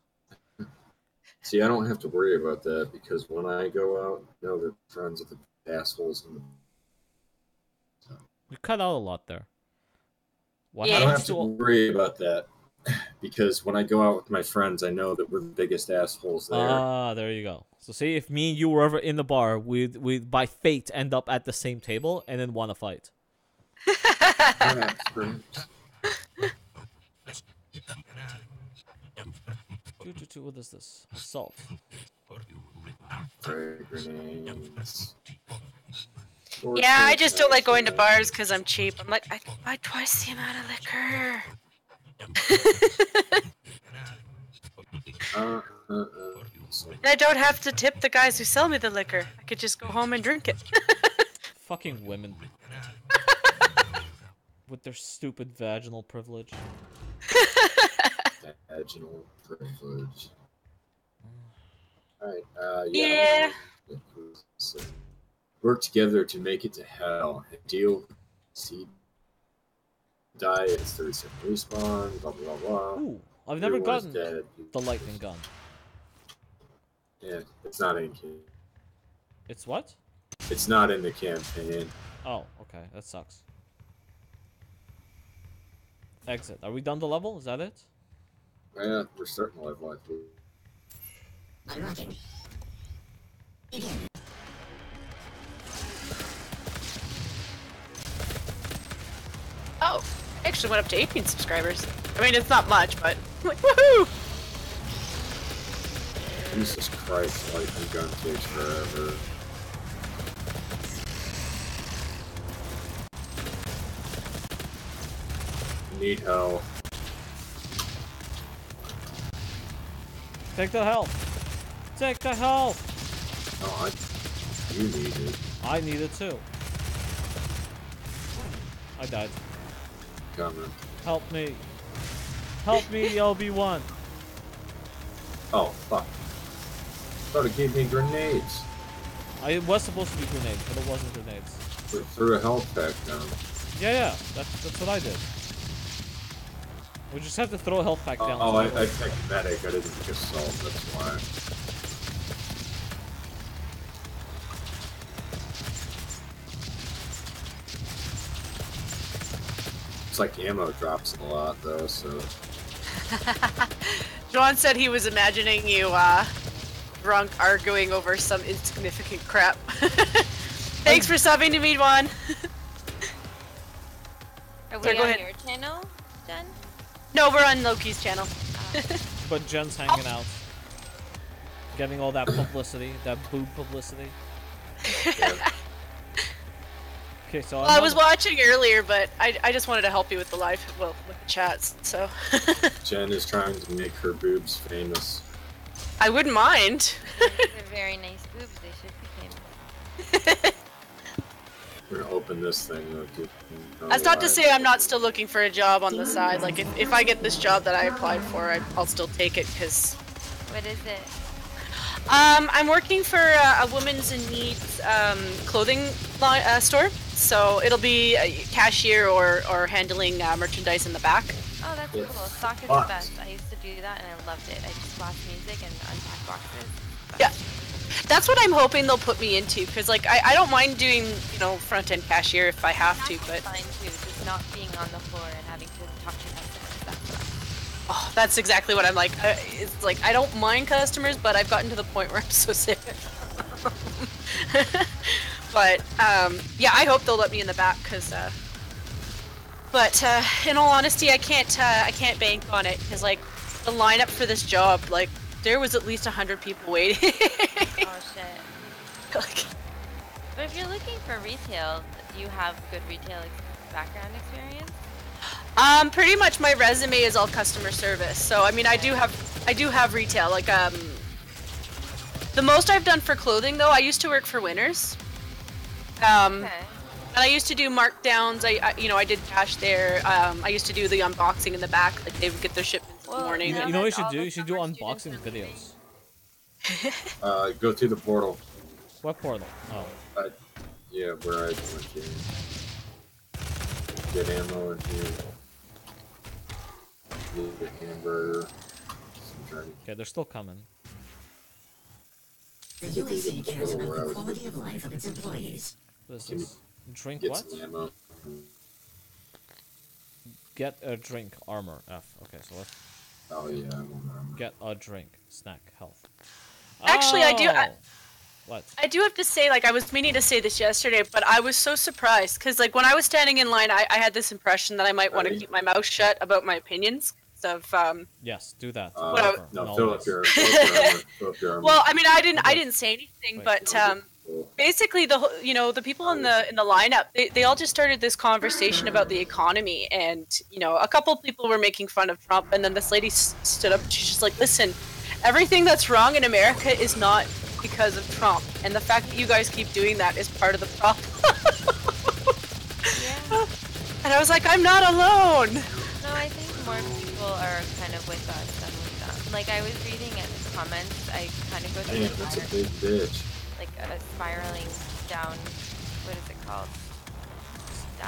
See, I don't have to worry about that because when I go out, they're friends with the assholes. We cut out a lot there. I don't have to worry about that because when I go out with my friends, I know that we're the biggest assholes there. Ah, there you go. So see, if me and you were ever in the bar, we'd by fate end up at the same table and then want to fight. What is this? Salt. Grenades. Yeah, I just don't like going to bars because I'm cheap. I'm like, I buy twice the amount of liquor. And I don't have to tip the guys who sell me the liquor. I could just go home and drink it. fucking women. With their stupid vaginal privilege. Vaginal privilege. Alright, Yeah. So, work together to make it to hell. Deal. See. Die. It's 37 respawn. Blah blah blah. Ooh, I've never Everyone's gotten dead. the lightning gun. Yeah, it's not in campaign. It's what? It's not in the campaign. Oh, okay, that sucks. Exit. Are we done the level? Is that it? Yeah, we're starting the level, I think. Oh, I actually went up to 18 subscribers. I mean, it's not much, but like, woohoo! Jesus Christ, lightning gun takes forever. Need help. Take the health. Take the health. Oh, you need it. I need it too. I died. Coming. Help me. Help me, LB1. Oh, fuck. Thought it gave me grenades. I was supposed to be grenades, but it wasn't grenades. Threw a health pack down. Yeah, that's what I did. We just have to throw a health pack down. Oh, I picked medic. I didn't pick assault, that's why. It's like ammo drops a lot, though, so... John said he was imagining you, drunk arguing over some insignificant crap. Thanks for subbing to me, Juan. Are we Sorry, go on ahead. your channel, Jen? No, we're on Loki's channel. But Jen's hanging out. Getting all that publicity, that boob publicity. Yeah. Okay, so Well, I was watching earlier, but I just wanted to help you with the live, well, with the chats, so. Jen is trying to make her boobs famous. I wouldn't mind. They're very nice boobs. They should be famous. We're gonna open this thing. That's not to say I'm not still looking for a job on the side. Like, if I get this job that I applied for, I'll still take it, because... What is it? I'm working for a women's in needs clothing store. So it'll be a cashier or handling merchandise in the back. Oh, that's Yes. cool. Stock is the best. I used to do that and I loved it. I just blast music and unpack boxes. Yeah. That's what I'm hoping they'll put me into, because like I don't mind doing, you know, front-end cashier if I have to, but fine too, just not being on the floor and having to talk to customers. That's fine. oh, that's exactly what I'm like. It's like I don't mind customers, but I've gotten to the point where I'm so sick. But yeah, I hope they'll let me in the back, because but in all honesty, I can't bank on it, because like the lineup for this job, like there was at least 100 people waiting. Oh shit. Like, But if you're looking for retail, do you have good retail background experience? pretty much my resume is all customer service. So I mean, I do have retail. Like the most I've done for clothing though, I used to work for Winners. Okay. And I used to do markdowns. I did cash there. I used to do the unboxing in the back. Like they would get their shipments in the morning. You know what you should do? You should do unboxing videos. Go through the portal. What portal? Oh. Yeah, where I went to. Get ammo in here. Need a hamburger. Okay, they're still coming. The USA cares about the quality of life of its employees. This is drink Get what? some ammo. Get a drink, armor, F. Okay, so let's Oh yeah, I want armor. get a drink, snack, health. Actually, I do- What? I do have to say, like, I was meaning to say this yesterday, but I was so surprised, because, like, when I was standing in line, I had this impression that I might want to keep my mouth shut about my opinions, of, Yes, do that. Well, No, fill up your armor. well, I mean, I didn't say anything, but, basically, the people in the lineup, they all just started this conversation about the economy, and, you know, a couple people were making fun of Trump, and then this lady stood up, and she's just like, listen, everything that's wrong in America is not because of Trump, and the fact that you guys keep doing that is part of the problem. Yeah. And I was like, I'm not alone! No, I think more people are kind of with us than with them. Like, I was reading in the comments, I kind of go through Damn, that's a big bitch. like a spiraling down, what is it called?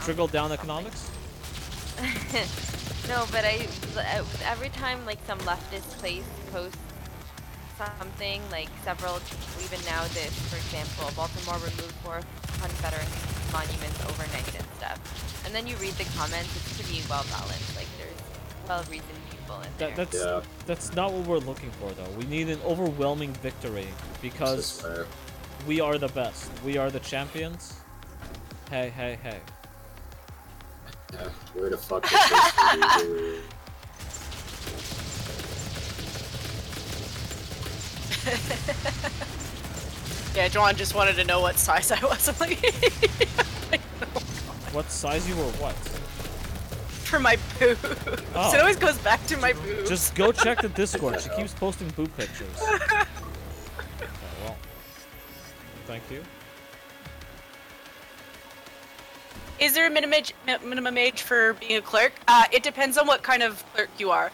Trickle down economics? No, but every time like some leftist place posts something, like several, even now this, for example, Baltimore removed 4 Confederate monuments overnight and stuff. And then you read the comments, it's pretty well balanced, like there's well-reasoned people in there. That's not what we're looking for though. We need an overwhelming victory because we are the best. We are the champions. Hey, hey, hey. Yeah, where the fuck is this? Yeah, John just wanted to know what size I was. I'm like, what size you were what? For my boobs. Oh. It always goes back to my boobs. Just go check the Discord. She keeps posting boob pictures. Okay, well, thank you. Is there a minimum age for being a clerk? It depends on what kind of clerk you are.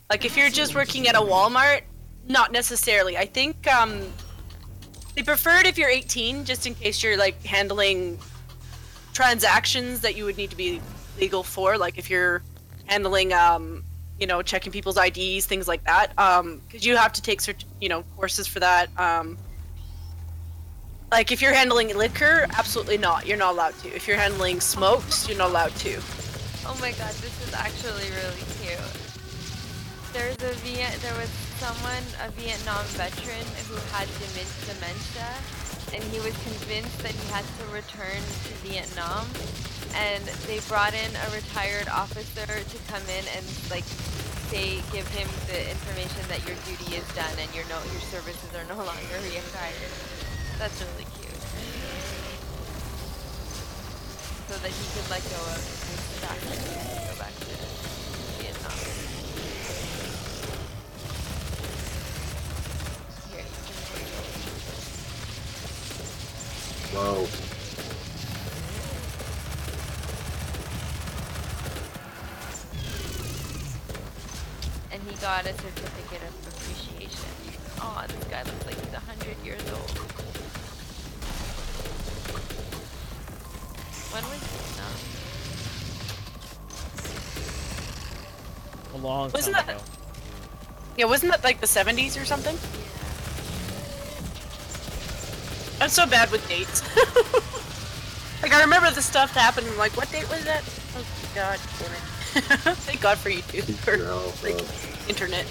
Like if you're just working at a Walmart, not necessarily. I think they prefer it if you're 18, just in case you're like handling transactions that you would need to be legal for. Like if you're handling, you know, checking people's IDs, things like that. Because you have to take certain, you know, courses for that. Like, if you're handling liquor, absolutely not. You're not allowed to. If you're handling smokes, you're not allowed to. Oh my god, this is actually really cute. There was someone, a Vietnam veteran, who had dementia, and he was convinced that he had to return to Vietnam, and they brought in a retired officer to come in and, like, give him the information that your duty is done and your services are no longer required. That's really cute. So that he could let go of his stuff and go back to Vietnam. Here, you can Whoa. And he got a certificate of appreciation. Oh, this guy looks like he's 100 years old. When was Vietnam? A long time Wasn't that- ago. Yeah, wasn't that like the 70s or something? I'm so bad with dates. Like, I remember the stuff that happened, I'm like, what date was that? Oh, God. Damn it. Thank God for YouTube. Or, like, internet.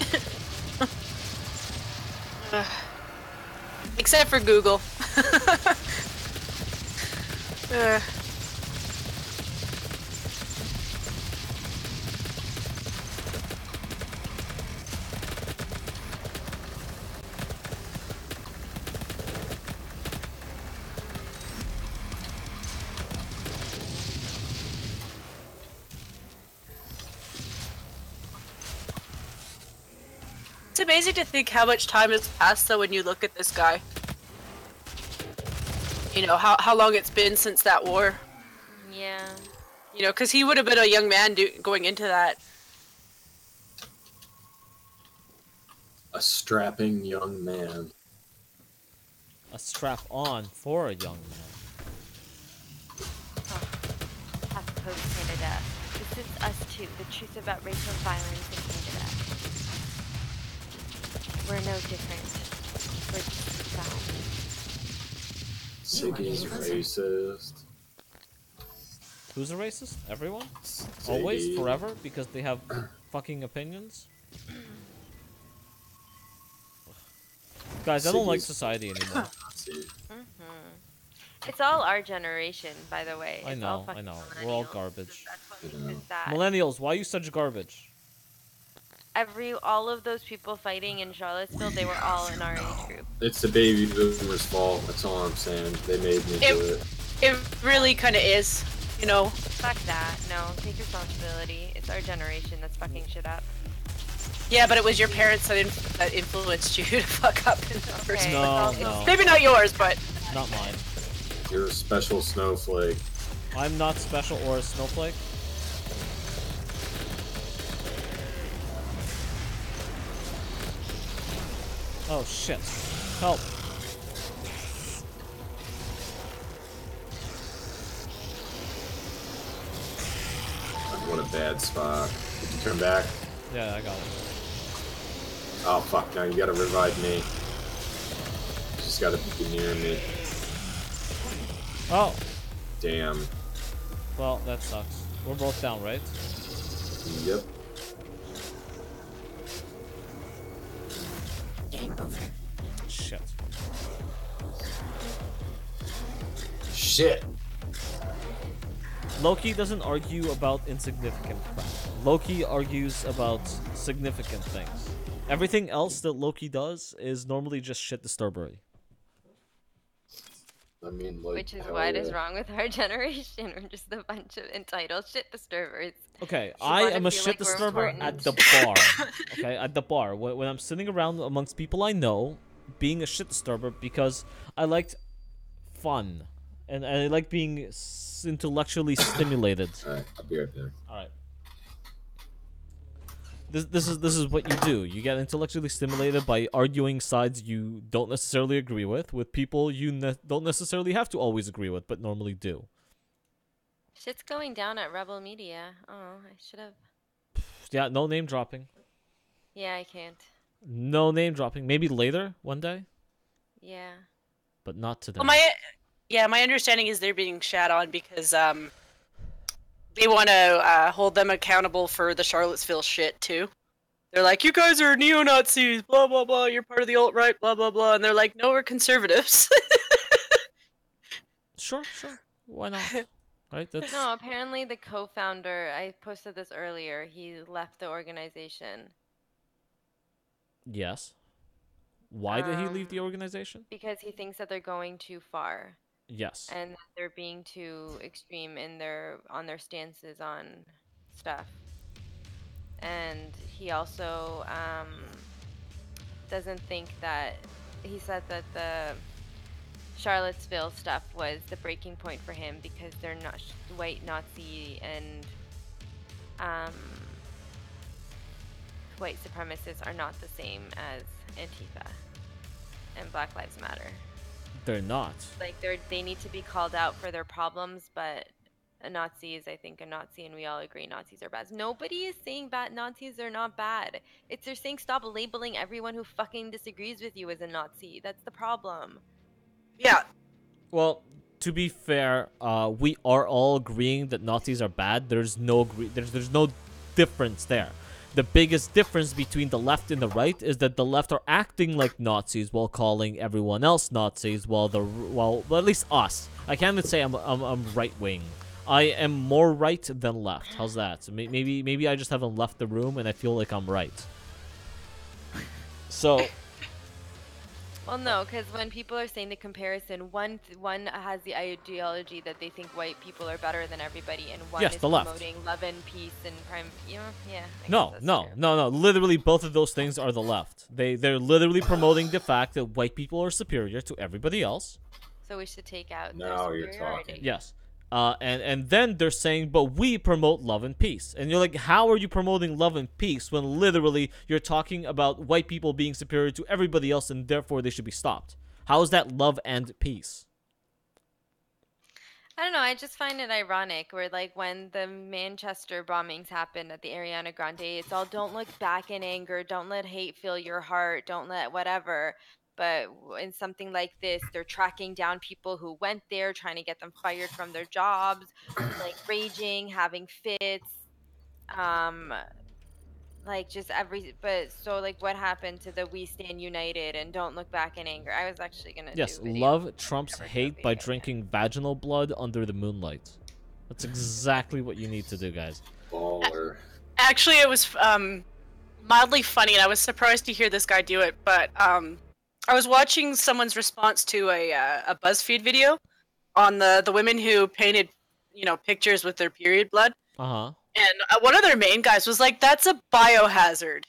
Except for Google. It's amazing to think how much time has passed though when you look at this guy. You know, how long it's been since that war. Yeah. You know, because he would have been a young man going into that. A strapping young man. A strap on for a young man. Oh, HuffPost Canada. This is us too. The truth about racial violence in Canada. We're no different. We're just bad. Siggy's racist. Who's a racist? Everyone? Ziggy. Always? Forever? Because they have fucking opinions? Guys, I don't like society anymore. It's all our generation, by the way. I know. We're all garbage. That's what is that. Millennials, why are you such garbage? All of those people fighting in Charlottesville, they were all in our age group. It's the baby boomers' fault. That's all I'm saying. They made me do it. It really kind of is, you know. Fuck that. No, take responsibility. It's our generation that's fucking shit up. Yeah, but it was your parents that influenced you to fuck up in the first place. No. Maybe not yours, but... Not mine. You're a special snowflake. I'm not special or a snowflake. Oh shit. Help. What a bad spot. Did you come back? Yeah, I got it. Oh fuck, now you gotta revive me. Just gotta be near me. Oh! Damn. Well, that sucks. We're both down, right? Yep. Game over. Shit. Shit! Loki doesn't argue about insignificant crap. Loki argues about significant things. Everything else that Loki does is normally just shit disturbery. I mean, like, which is what is wrong with our generation. We're just a bunch of entitled shit disturbers. Okay, We I wanna am a feel shit like we're disturber important. at the bar. Okay, at the bar. When I'm sitting around amongst people I know, being a shit disturber because I liked fun. And I like being intellectually stimulated. Alright, I'll be right back. Alright. This is what you do. You get intellectually stimulated by arguing sides you don't necessarily agree with people you don't necessarily have to always agree with, but normally do. Shit's going down at Rebel Media. Oh, I should have. Yeah, no name dropping. Yeah, I can't. No name dropping. Maybe later, one day, Yeah. but not today. Well, my understanding is they're being shat on because they want to hold them accountable for the Charlottesville shit too. They're like, you guys are neo-Nazis, blah blah blah. You're part of the alt-right, blah blah blah. And they're like, no, we're conservatives. Sure. Why not? Right? That's... No, apparently the co-founder, I posted this earlier, he left the organization. Yes. Why did he leave the organization? Because he thinks that they're going too far. Yes. And that they're being too extreme in on their stances on stuff. And he also doesn't think that, he said that the Charlottesville stuff was the breaking point for him because they're not white Nazi and white supremacists are not the same as Antifa and Black Lives Matter. They're not. Like they need to be called out for their problems, but a Nazi is, I think, a Nazi, and we all agree Nazis are bad. Nobody is saying bad Nazis are not bad. They're saying stop labeling everyone who fucking disagrees with you as a Nazi. That's the problem. Yeah. Well, to be fair, we are all agreeing that Nazis are bad. There's no difference there. The biggest difference between the left and the right is that the left are acting like Nazis while calling everyone else Nazis, while at least us. I can't even say I'm right wing. I am more right than left. How's that? Maybe I just haven't left the room and I feel like I'm right. So. Well, no, because when people are saying the comparison, one has the ideology that they think white people are better than everybody, and one is promoting love and peace and prime. You know, yeah. No. Literally, both of those things are the left. They're literally promoting the fact that white people are superior to everybody else. So we should take out. Now you're talking. Yes. And then they're saying, but we promote love and peace. And you're like, how are you promoting love and peace when literally you're talking about white people being superior to everybody else and therefore they should be stopped? How is that love and peace? I don't know. I just find it ironic where, like, when the Manchester bombings happened at the Ariana Grande, it's all don't look back in anger, don't let hate fill your heart, don't let whatever. But in something like this, they're tracking down people who went there, trying to get them fired from their jobs, like raging, having fits, like just what happened to the We Stand United and Don't Look Back in Anger? I was actually gonna love trumps hate by drinking vaginal blood under the moonlight. That's exactly what you need to do, guys. Baller. Actually, it was mildly funny, and I was surprised to hear this guy do it, but I was watching someone's response to a BuzzFeed video on the women who painted, pictures with their period blood. Uh-huh. And one of their main guys was like, "That's a biohazard."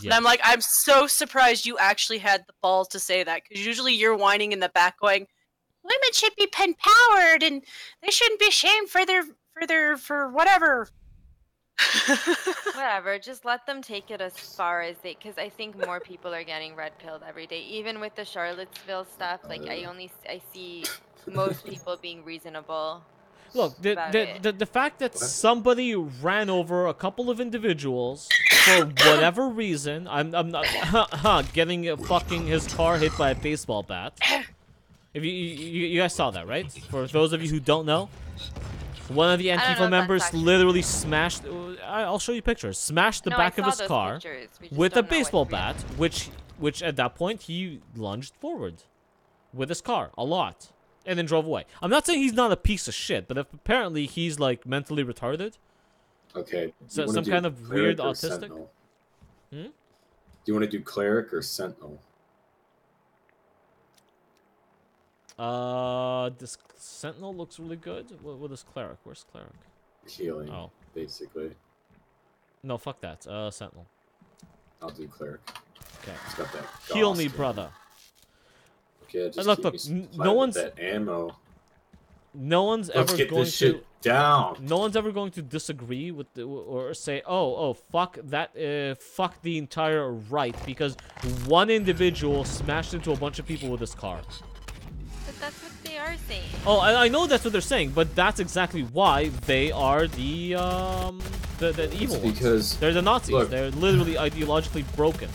And I'm like, I'm so surprised you actually had the balls to say that, because usually you're whining in the back going, women should be empowered and they shouldn't be ashamed for whatever. Whatever, just let them take it as far as they, because I think more people are getting red pilled every day. Even with the Charlottesville stuff, like I see most people being reasonable. Look, the fact that somebody ran over a couple of individuals for whatever reason, I'm not getting fucking his car hit by a baseball bat. If you guys saw that, right? For those of you who don't know, one of the Antifa members literally smashed. I'll show you pictures. Smashed the back of his car with a baseball bat, which at that point he lunged forward with his car a lot. And then drove away. I'm not saying he's not a piece of shit, but if apparently he's like mentally retarded. Okay. So some kind of weird autistic. Do you want to do cleric or sentinel? This sentinel looks really good. What is cleric? Where's cleric? Healing. Oh, basically. No, fuck that. Sentinel. I'll do cleric. Okay. It's got that. Heal me, brother. Okay, just look, no one's that ammo. No one's Let's ever get going this shit down. No one's ever going to disagree with or say, oh, fuck that, fuck the entire right because one individual smashed into a bunch of people with his car. But that's what they are saying. Oh, I know that's what they're saying, but that's exactly why they are the evil ones. Because they're the Nazis. Look, they're literally ideologically broken.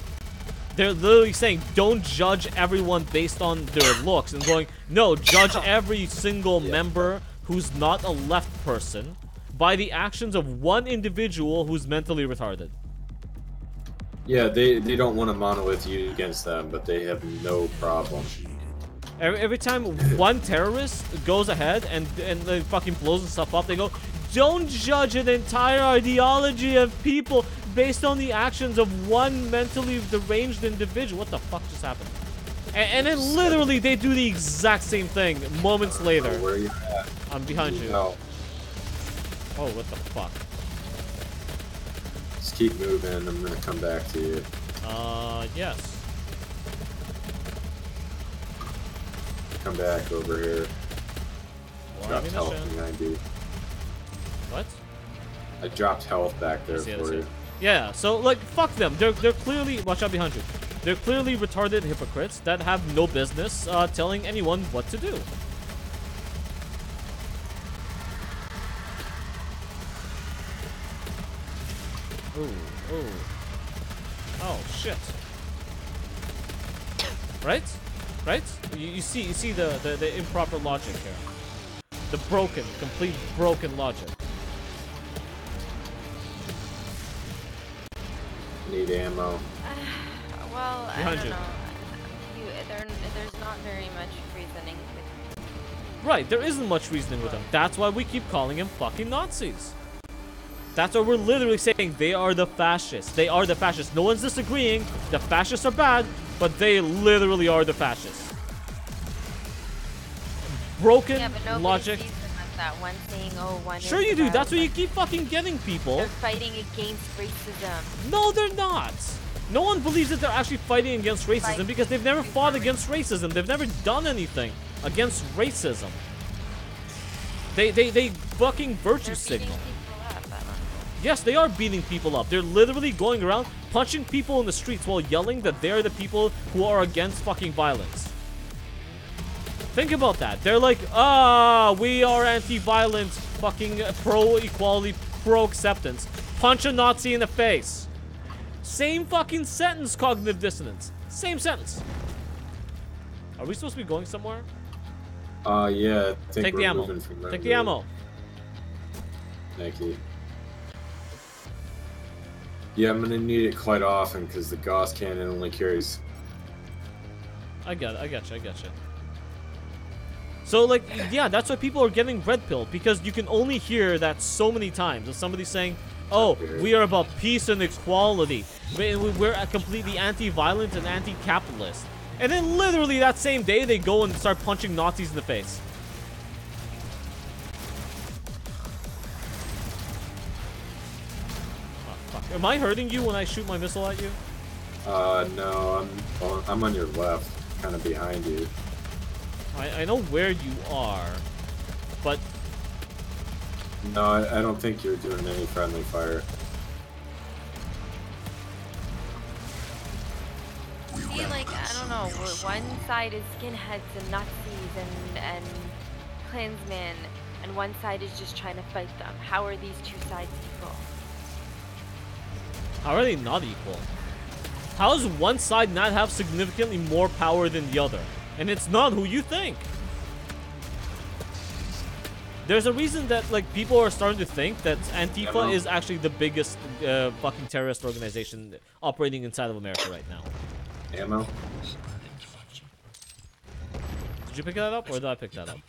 They're literally saying, don't judge everyone based on their looks. And going, no, judge every single member who's not a left person by the actions of one individual who's mentally retarded. Yeah, they don't want to monolith you against them, but they have no problem. Every time one terrorist goes ahead and they fucking blows stuff up, they go, don't judge an entire ideology of people based on the actions of one mentally deranged individual. What the fuck just happened? And then literally they do the exact same thing moments later. Where are you at? I'm behind you. No. Oh, what the fuck? Just keep moving. I'm gonna come back to you. Yes. Come back over here. Dropped health behind you. What? I dropped health back there for you. Yeah, so like fuck them. They're clearly, watch out behind you. They're clearly retarded hypocrites that have no business telling anyone what to do. Ooh. Oh shit. Right? Right? You see the improper logic here. The complete broken logic. Need ammo. Well, I don't know. There's not very much reasoning with. Right, there isn't much reasoning with them. That's why we keep calling them fucking Nazis. That's why we're literally saying they are the fascists. They are the fascists. No one's disagreeing. The fascists are bad, but they literally are the fascists. Broken logic. That one saying, oh, one sure you do. That's why you keep fucking getting people. They're fighting against racism. No, they're not. No one believes that they're actually fighting against racism because they've never fought against racism. They've never done anything against racism. They fucking virtue signal. Yes, they are beating people up. They're literally going around punching people in the streets while yelling that they're the people who are against fucking violence. Think about that. They're like, we are anti-violence, fucking pro-equality, pro-acceptance. Punch a Nazi in the face. Same fucking sentence, cognitive dissonance. Same sentence. Are we supposed to be going somewhere? Yeah. I think Take the ammo. Take the ammo. Thank you. Yeah, I'm gonna need it quite often because the Gauss cannon only carries. I got you. So, like, yeah, that's why people are getting red pilled, because you can only hear that so many times of somebody saying, oh, we are about peace and equality. We're completely anti-violent and anti-capitalist. And then literally that same day, they go and start punching Nazis in the face. Oh, fuck. Am I hurting you when I shoot my missile at you? No, I'm on your left, kind of behind you. I know where you are, but no, I don't think you're doing any friendly fire. See, like, I don't know, one side is skinheads and Nazis and Klansmen, and one side is just trying to fight them. How are these two sides equal? how are they not equal? How does one side not have significantly more power than the other? And it's not who you think. There's a reason that, like, people are starting to think that Antifa is actually the biggest fucking terrorist organization operating inside of America right now. Ammo? Did you pick that up, or did I pick that up?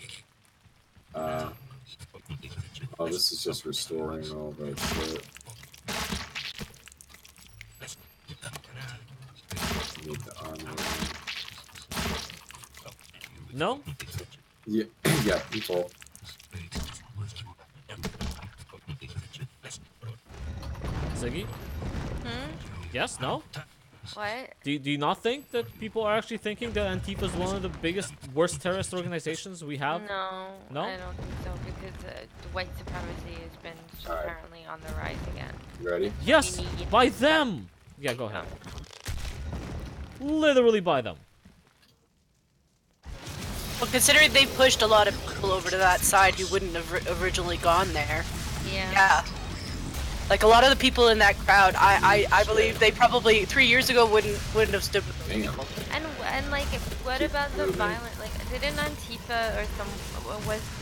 Oh, this is just restoring all that shit. Need the armor. No? Yeah, yeah, people. Ziggy? Yes? No? What? Do you not think that people are actually thinking that Antifa is one of the biggest, worst terrorist organizations we have? No, No? I don't think so, because the white supremacy has been apparently on the rise again. You ready? Yes! By them! Yeah, go ahead. Literally by them. Well, considering they pushed a lot of people over to that side who wouldn't have originally gone there. Yeah. Yeah. Like a lot of the people in that crowd, I believe they probably 3 years ago wouldn't have stood with those people. And like, what about the violent? Like, didn't Antifa or some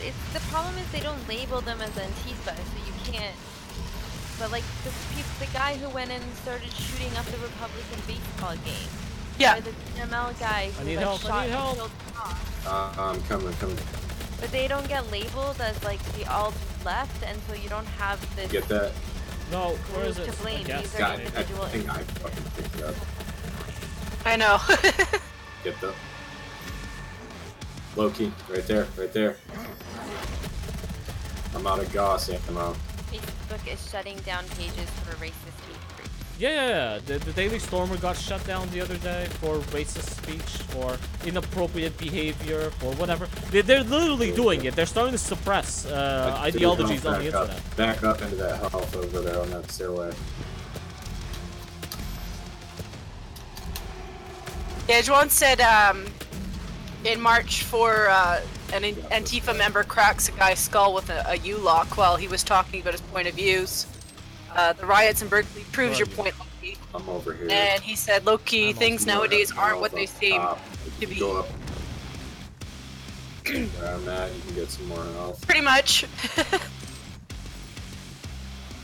it's the problem is they don't label them as Antifa, so you can't. But like the guy who went and started shooting up the Republican baseball game. Yeah. Or the ML guy who I need like help, shot I need and help. killed cops. I'm coming. But they don't get labeled as like the alt left, and so you don't have this. Get that? No, where is it? To blame. Yes. These are God, I individual. think I fucking picked it up. I know. Get the Loki, right there. I'm out of Gauss ammo. Facebook is shutting down pages for racist hate groups. Yeah. The Daily Stormer got shut down the other day for racist speech, for inappropriate behavior, for whatever. They're literally doing it. They're starting to suppress ideologies on the internet. Back up into that health over there on that stairway. Yeah, Juan said in March for an Antifa member cracks a guy's skull with a U-lock while he was talking about his point of views. The riots in Berkeley proves your point, Loki. I'm over here. And he said, Loki, things nowadays aren't what they seem to be. Go up. Around that, you can get some more health. Pretty much.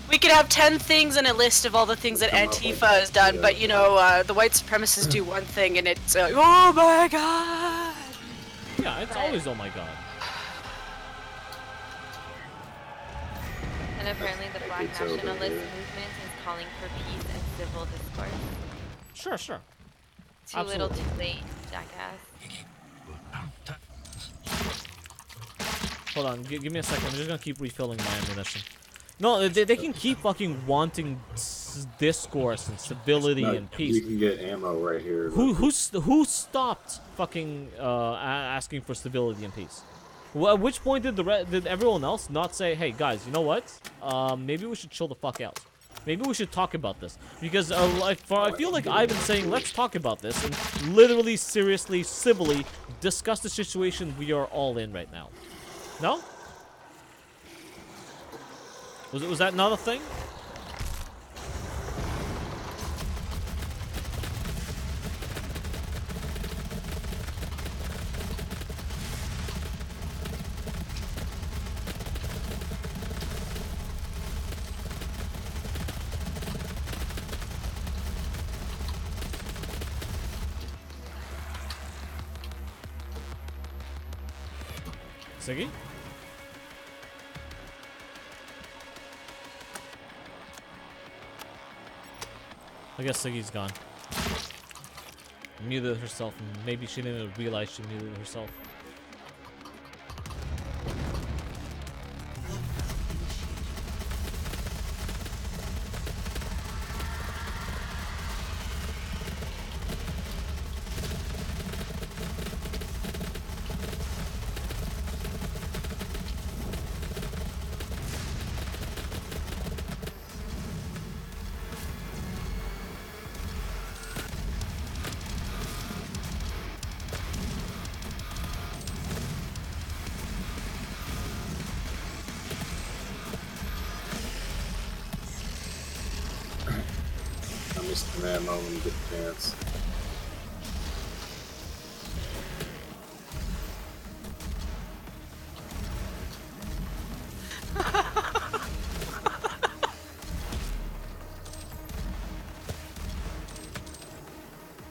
We could have 10 things in a list of all the things that Antifa has done, but you know, the white supremacists do one thing and it's, oh my god! Yeah, it's always oh my god. And apparently the Black Nationalist movement is calling for peace and civil discourse. Sure. Too little, too late, jackass. Hold on, give me a second. I'm just gonna keep refilling my ammunition. No, they can keep fucking wanting discourse and stability and peace. You can get ammo right here. Who stopped fucking asking for stability and peace? Well, at which point did everyone else not say, hey guys, you know what? Maybe we should chill the fuck out. Maybe we should talk about this. Because I feel like I've been saying, let's talk about this and literally, seriously, civilly discuss the situation we are all in right now. No? Was that not a thing? Siggy? I guess Siggy's gone. Muted herself, and maybe she didn't even realize she muted herself. me some ammo when you get the chance.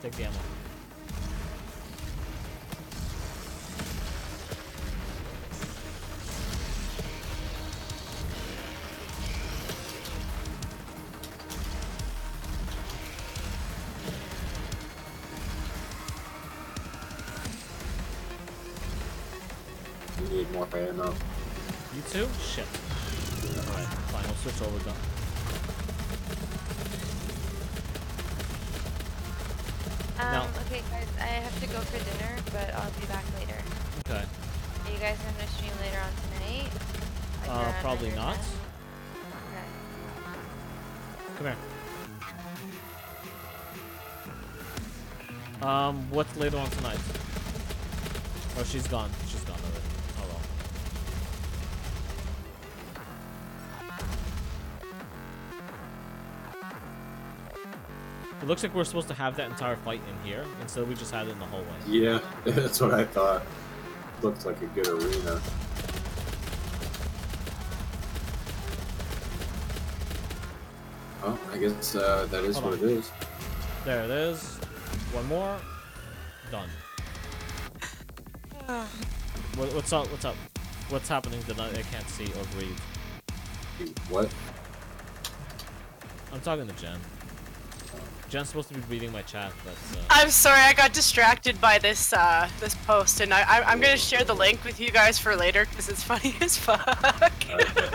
Take the ammo. You need more ammo. You too? Shit. Alright, fine, I'll switch over then. No. Okay, guys, I have to go for dinner, but I'll be back later. Okay. Are you guys gonna stream later on tonight? Like around Probably 9 or not. 10? Okay. Come here. What's later on tonight? Oh, she's gone. She's gone already. Oh well. It looks like we're supposed to have that entire fight in here, instead we just had it in the hallway. Yeah, that's what I thought. Looked like a good arena. Oh, I guess that is Hold what on. it is. There it is. One more. Done. What's up? What's up? What's happening that I can't see or read? What? I'm talking to Jen. Jen's supposed to be reading my chat, but I'm sorry, I got distracted by this this post, and I'm gonna share the link with you guys for later because it's funny as fuck.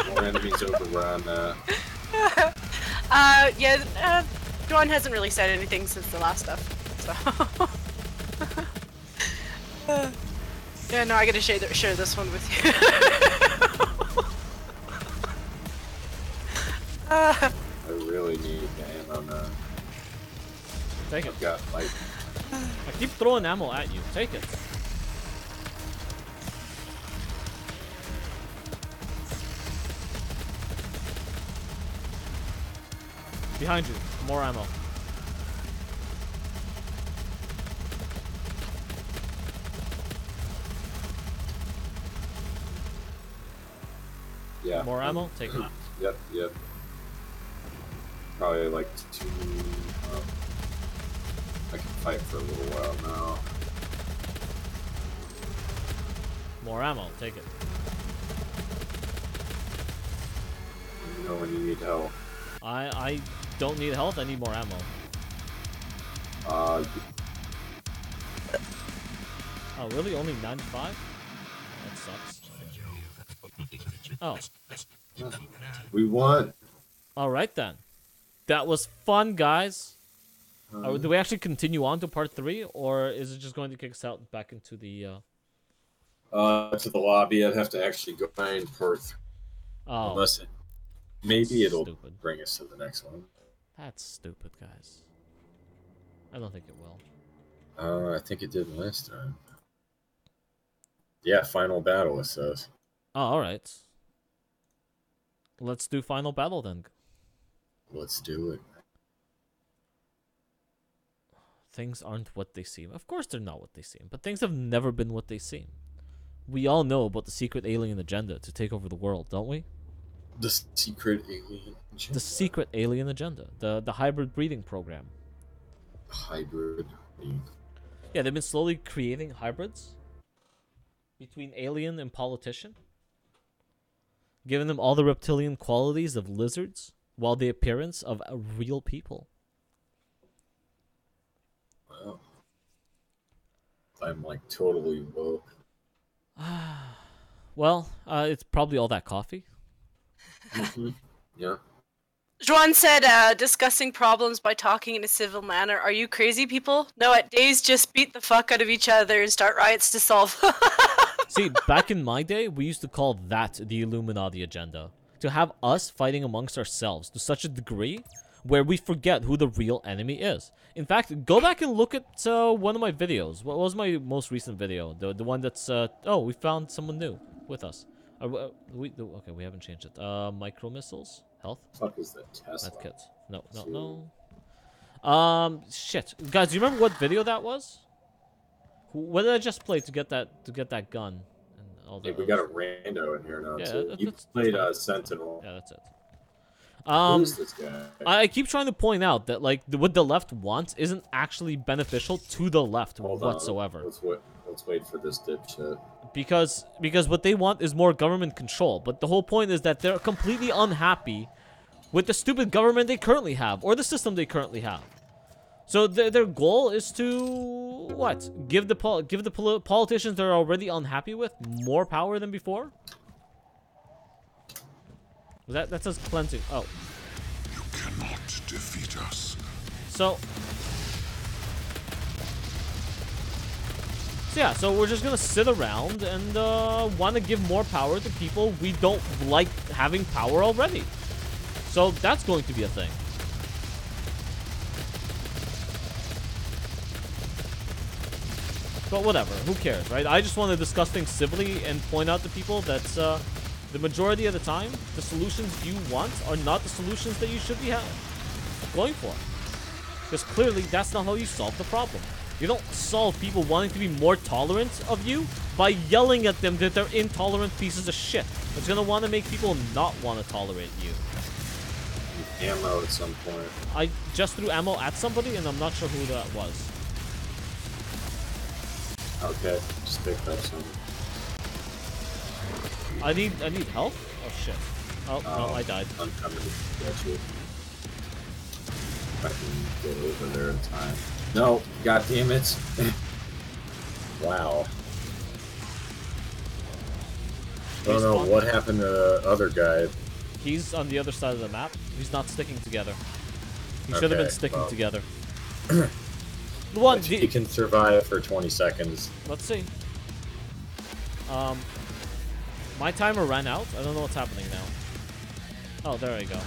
More enemies over where I'm at. Yeah, Dawn hasn't really said anything since the last stuff, so. Yeah, no, I gotta share this one with you. I really need the ammo now. take it. I've got like I keep throwing ammo at you. Take it. Behind you. More ammo. yeah. More ammo? Take it. Yep, yep. Probably like 2. I can fight for a little while now. More ammo. Take it. You know when you need help. I don't need health. I need more ammo. Oh, really? Only 95? That sucks. Oh. We won. Alright then. That was fun, guys. Do we actually continue on to part 3, or is it just going to kick us out back into the, to the lobby. I'd have to actually go find part 3. Oh. Unless maybe it'll Stupid. bring us to the next one. That's stupid, guys. I don't think it will. I think it did last time. Yeah, final battle, it says. Oh, alright. Let's do final battle then. Let's do it. Things aren't what they seem. Of course they're not what they seem, but things have never been what they seem. We all know about the secret alien agenda to take over the world, don't we? The secret alien agenda. The secret alien agenda. The hybrid breeding program. Hybrid. Yeah, they've been slowly creating hybrids between alien and politician, giving them all the reptilian qualities of lizards while the appearance of real people. Wow. I'm like totally woke. Well, it's probably all that coffee. Yeah. Juan said, discussing problems by talking in a civil manner. Are you crazy people? No, at days just beat the fuck out of each other and start riots to solve. See, back in my day, we used to call that the Illuminati agenda. To have us fighting amongst ourselves to such a degree where we forget who the real enemy is. In fact, go back and look at one of my videos. What was my most recent video? The one that's, oh, we found someone new with us. Okay, we haven't changed it. Micro missiles? Health? Fuck is that Tesla? That kit. No. Shit, guys, do you remember what video that was? What did I just play to get that gun? And all Hey, we got a rando in here now Yeah, too. You played Sentinel. Yeah, that's it. Who is this guy? I keep trying to point out that like what the left wants isn't actually beneficial to the left whatsoever. Let's wait for this dipshit. Because what they want is more government control. But the whole point is that they're completely unhappy with the stupid government they currently have, or the system they currently have. So their goal is to what? Give the politicians they're already unhappy with more power than before. That says cleansing. Oh. You cannot defeat us. So yeah, so we're just gonna sit around and want to give more power to people we don't like having power already. So that's going to be a thing. But whatever, who cares, right? I just want to discuss things civilly and point out to people that the majority of the time, the solutions you want are not the solutions that you should be going for. Because clearly, that's not how you solve the problem. You don't solve people wanting to be more tolerant of you by yelling at them that they're intolerant pieces of shit. It's going to want to make people not want to tolerate you. Ammo at some point. I just threw ammo at somebody, and I'm not sure who that was. Okay, just picked up some. I need help? Oh shit. Oh no, I died. I'm coming to get you. If I can get over there in time. No, god damn it. Wow. I don't know what happened to the other guy. He's on the other side of the map. He's not sticking together. He should have been sticking together. He can survive for 20 seconds. Let's see. My timer ran out. I don't know what's happening now. Oh, there we go.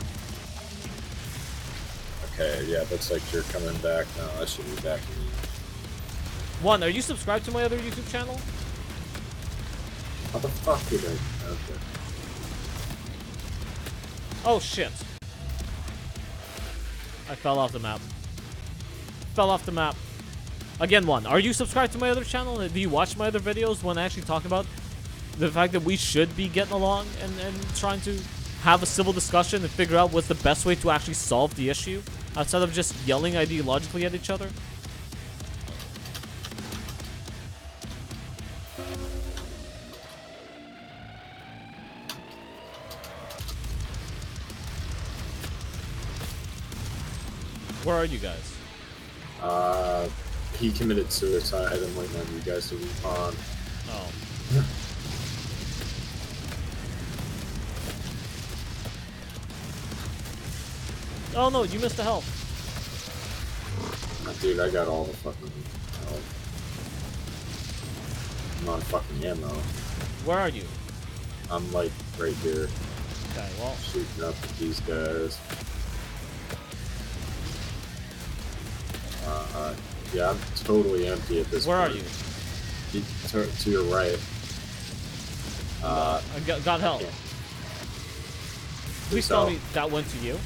Okay, yeah, looks like you're coming back now. I should be back in. One, are you subscribed to my other YouTube channel? How the fuck did I? Okay. Oh shit. I fell off the map. Fell off the map. Again, one, are you subscribed to my other channel? Do you watch my other videos when I actually talk about the fact that we should be getting along and trying to have a civil discussion and figure out what's the best way to actually solve the issue outside of just yelling ideologically at each other? Where are you guys? He committed suicide. I'm waiting on you guys to respond. Oh. Oh no, you missed the health. Dude, I got all the fucking health. I'm on fucking ammo. Where are you? I'm like right here. Okay, well. Shooting up with these guys. Yeah, I'm totally empty at this point. Where are you? To your right. I got help. Please tell me that went to you.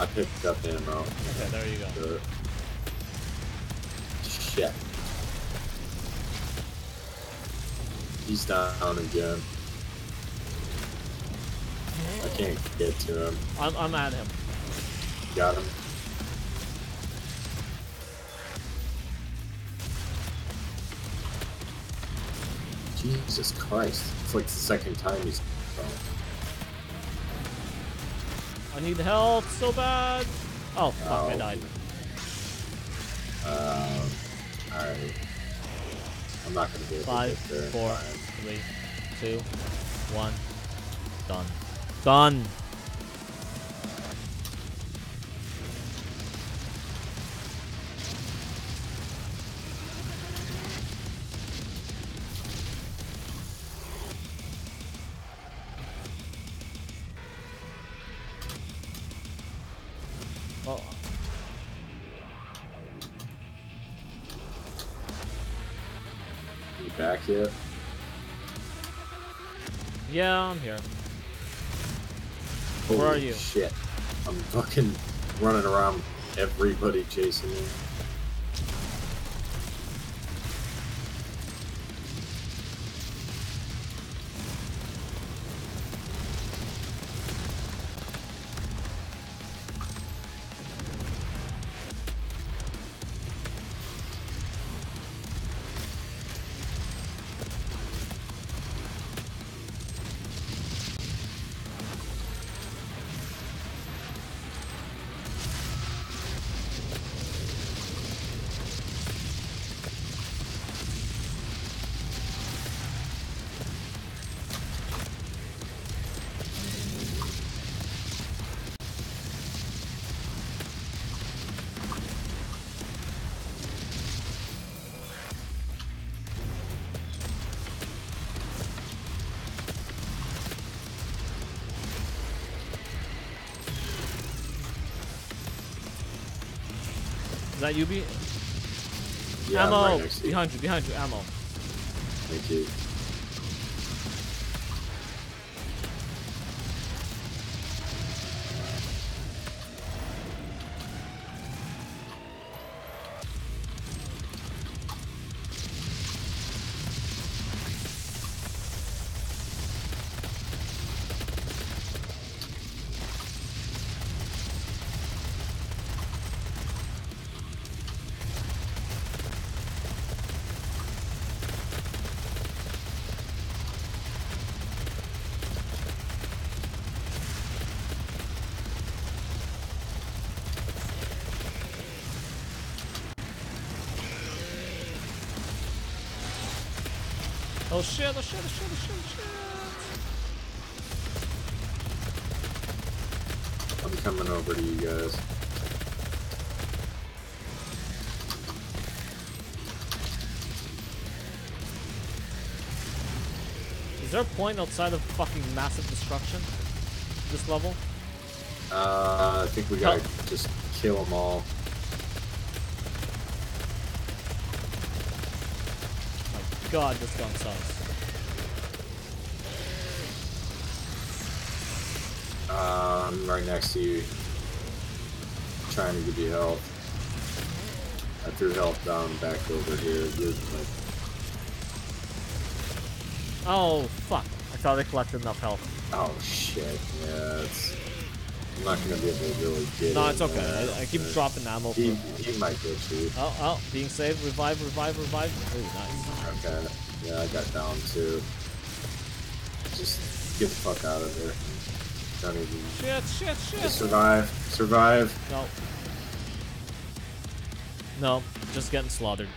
I picked up ammo. Okay, there you go. Good. Shit. He's down again. I can't get to him. I'm at him. Got him. Jesus Christ. It's like the second time he's... I need help so bad. Oh, fuck, I died. Alright. I'm not gonna be able to 5, get there. 4, 3, 2, 1. Done. Done. Oh. You back yet? Yeah, I'm here. Holy Where are you? Shit. I'm fucking running around everybody chasing me. Is that you, B? Yeah, ammo! I'm right next to you. Behind you, ammo. Thank you. Oh shit, oh shit, oh shit, oh shit, oh shit. I'm coming over to you guys. Is there a point outside of fucking massive destruction? This level? I think we gotta just kill them all. My god, this gun sucks. I'm right next to you. Trying to give you health. I threw health down back over here. You're like... Oh, fuck. I thought I collected enough health. Oh, shit. Yeah, it's... I'm not gonna be able to really get No, in it's okay. there. I keep dropping ammo. He might get you. Oh, oh, being saved. Revive, revive, revive. Ooh, nice. Okay. Yeah, I got down too. Just get the fuck out of there. Don't even... Shit. Just survive. Survive. No. No, just getting slaughtered.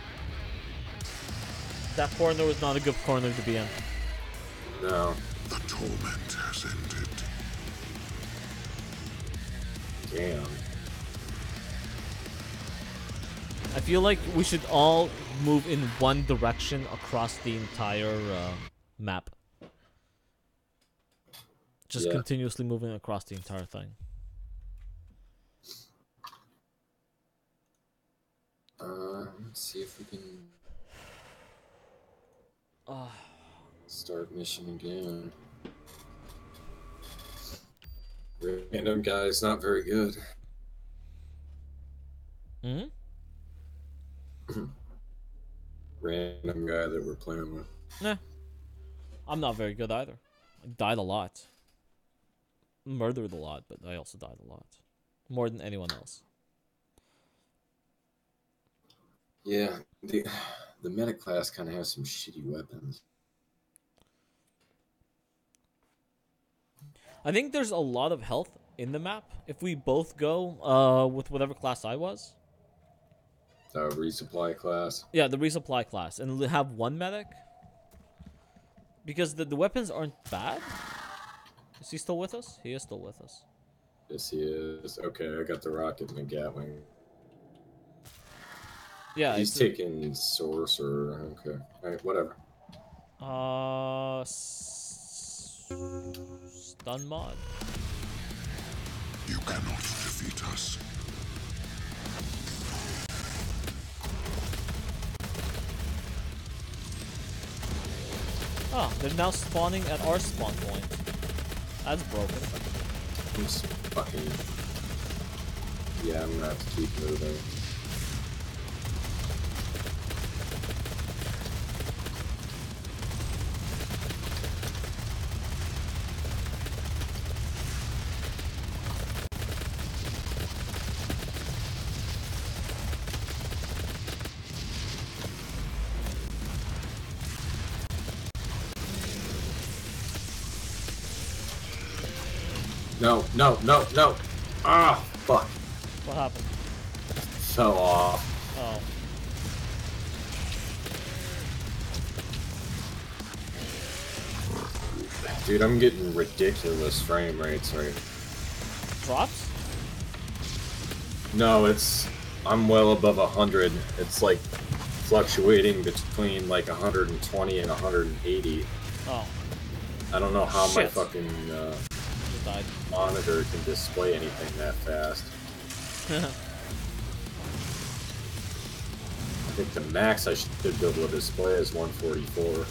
That corner was not a good corner to be in. No. The torment has ended. Damn. I feel like we should all move in one direction across the entire map. Just continuously moving across the entire thing. Let's see if we can start mission again. Random guy's not very good. Hmm? Random guy that we're playing with. Nah. I'm not very good either. I died a lot. Murdered a lot, but I also died a lot. More than anyone else. Yeah, the medic class kind of has some shitty weapons. I think there's a lot of health in the map. If we both go with whatever class I was. The resupply class? Yeah, the resupply class. And have one medic. Because the weapons aren't bad. Is he still with us? He is still with us. Yes, he is. Okay, I got the rocket and the Gatling. Yeah, he's taking source or... Okay, alright, whatever. Stun mod. You cannot defeat us. Oh, they're now spawning at our spawn point. That's broken. He's fucking... Yeah, I'm gonna have to keep moving. No, no, no, no! Ah, fuck. What happened? Fell off. Oh. Dude, I'm getting ridiculous frame rates right. Drops? No, I'm well above 100. It's like fluctuating between like 120 and 180. Oh. I don't know how my Shit. fucking monitor can display anything that fast. I think the max I should be able to display is 144.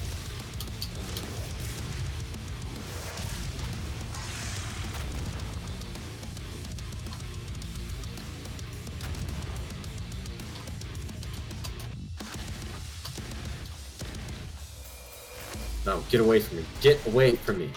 No, get away from me. Get away from me.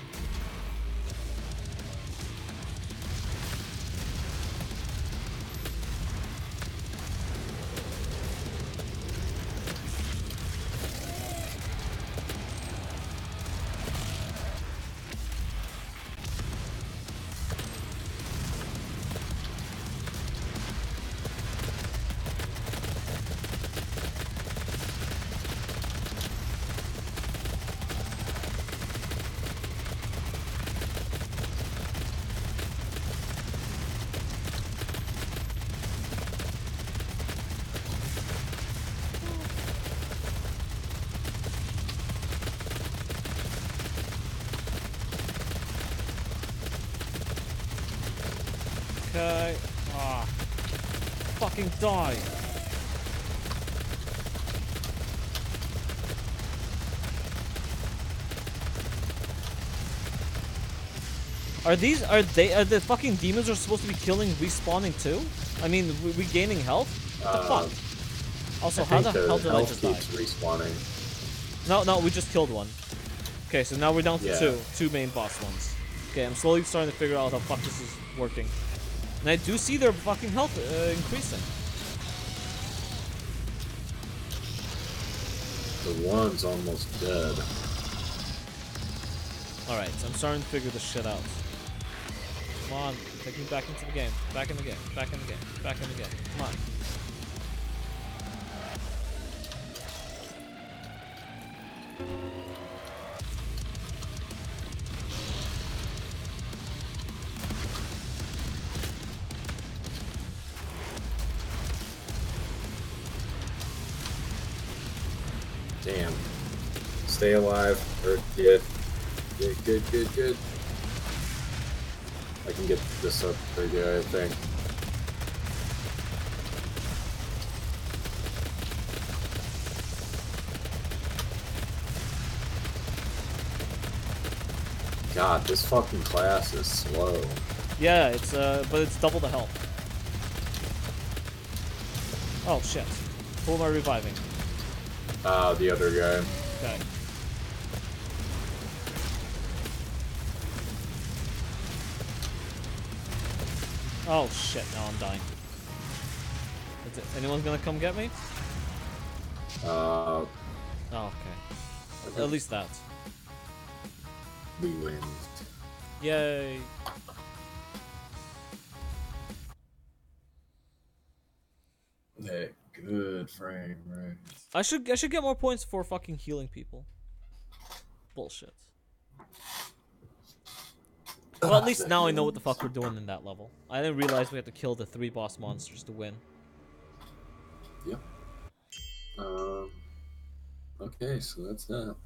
Okay. Ah. Fucking die. Are the fucking demons are supposed to be killing respawning too? I mean, regaining health? What the fuck? Also, how the hell did I just die? Respawning. No, we just killed one. Okay, so now we're down to Yeah. two main boss ones. Okay, I'm slowly starting to figure out how fuck this is working. And I do see their fucking health increasing. The one's almost dead. Alright, so I'm starting to figure this shit out. Come on, take me back into the game. Back in the game. Back in the game. Back in the game. Come on. Damn. Stay alive. Or good. Good. I can get this up pretty good, I think. God, this fucking class is slow. Yeah, it's but it's double the health. Oh shit. Who am I reviving? The other guy. Okay. Oh shit, now I'm dying. Is it, anyone gonna come get me? Oh, okay. At least that. We win. Yay. Hey, good frame, right? I should get more points for fucking healing people. Bullshit. Well, at least now I know what the fuck we're doing in that level. I didn't realize we had to kill the 3 boss monsters to win. Yep. Okay, so that's that.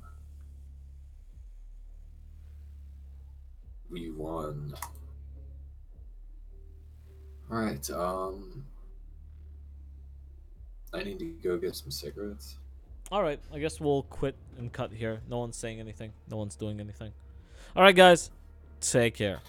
We won. Alright, I need to go get some cigarettes. Alright, I guess we'll quit and cut here. No one's saying anything. No one's doing anything. Alright, guys. Take care.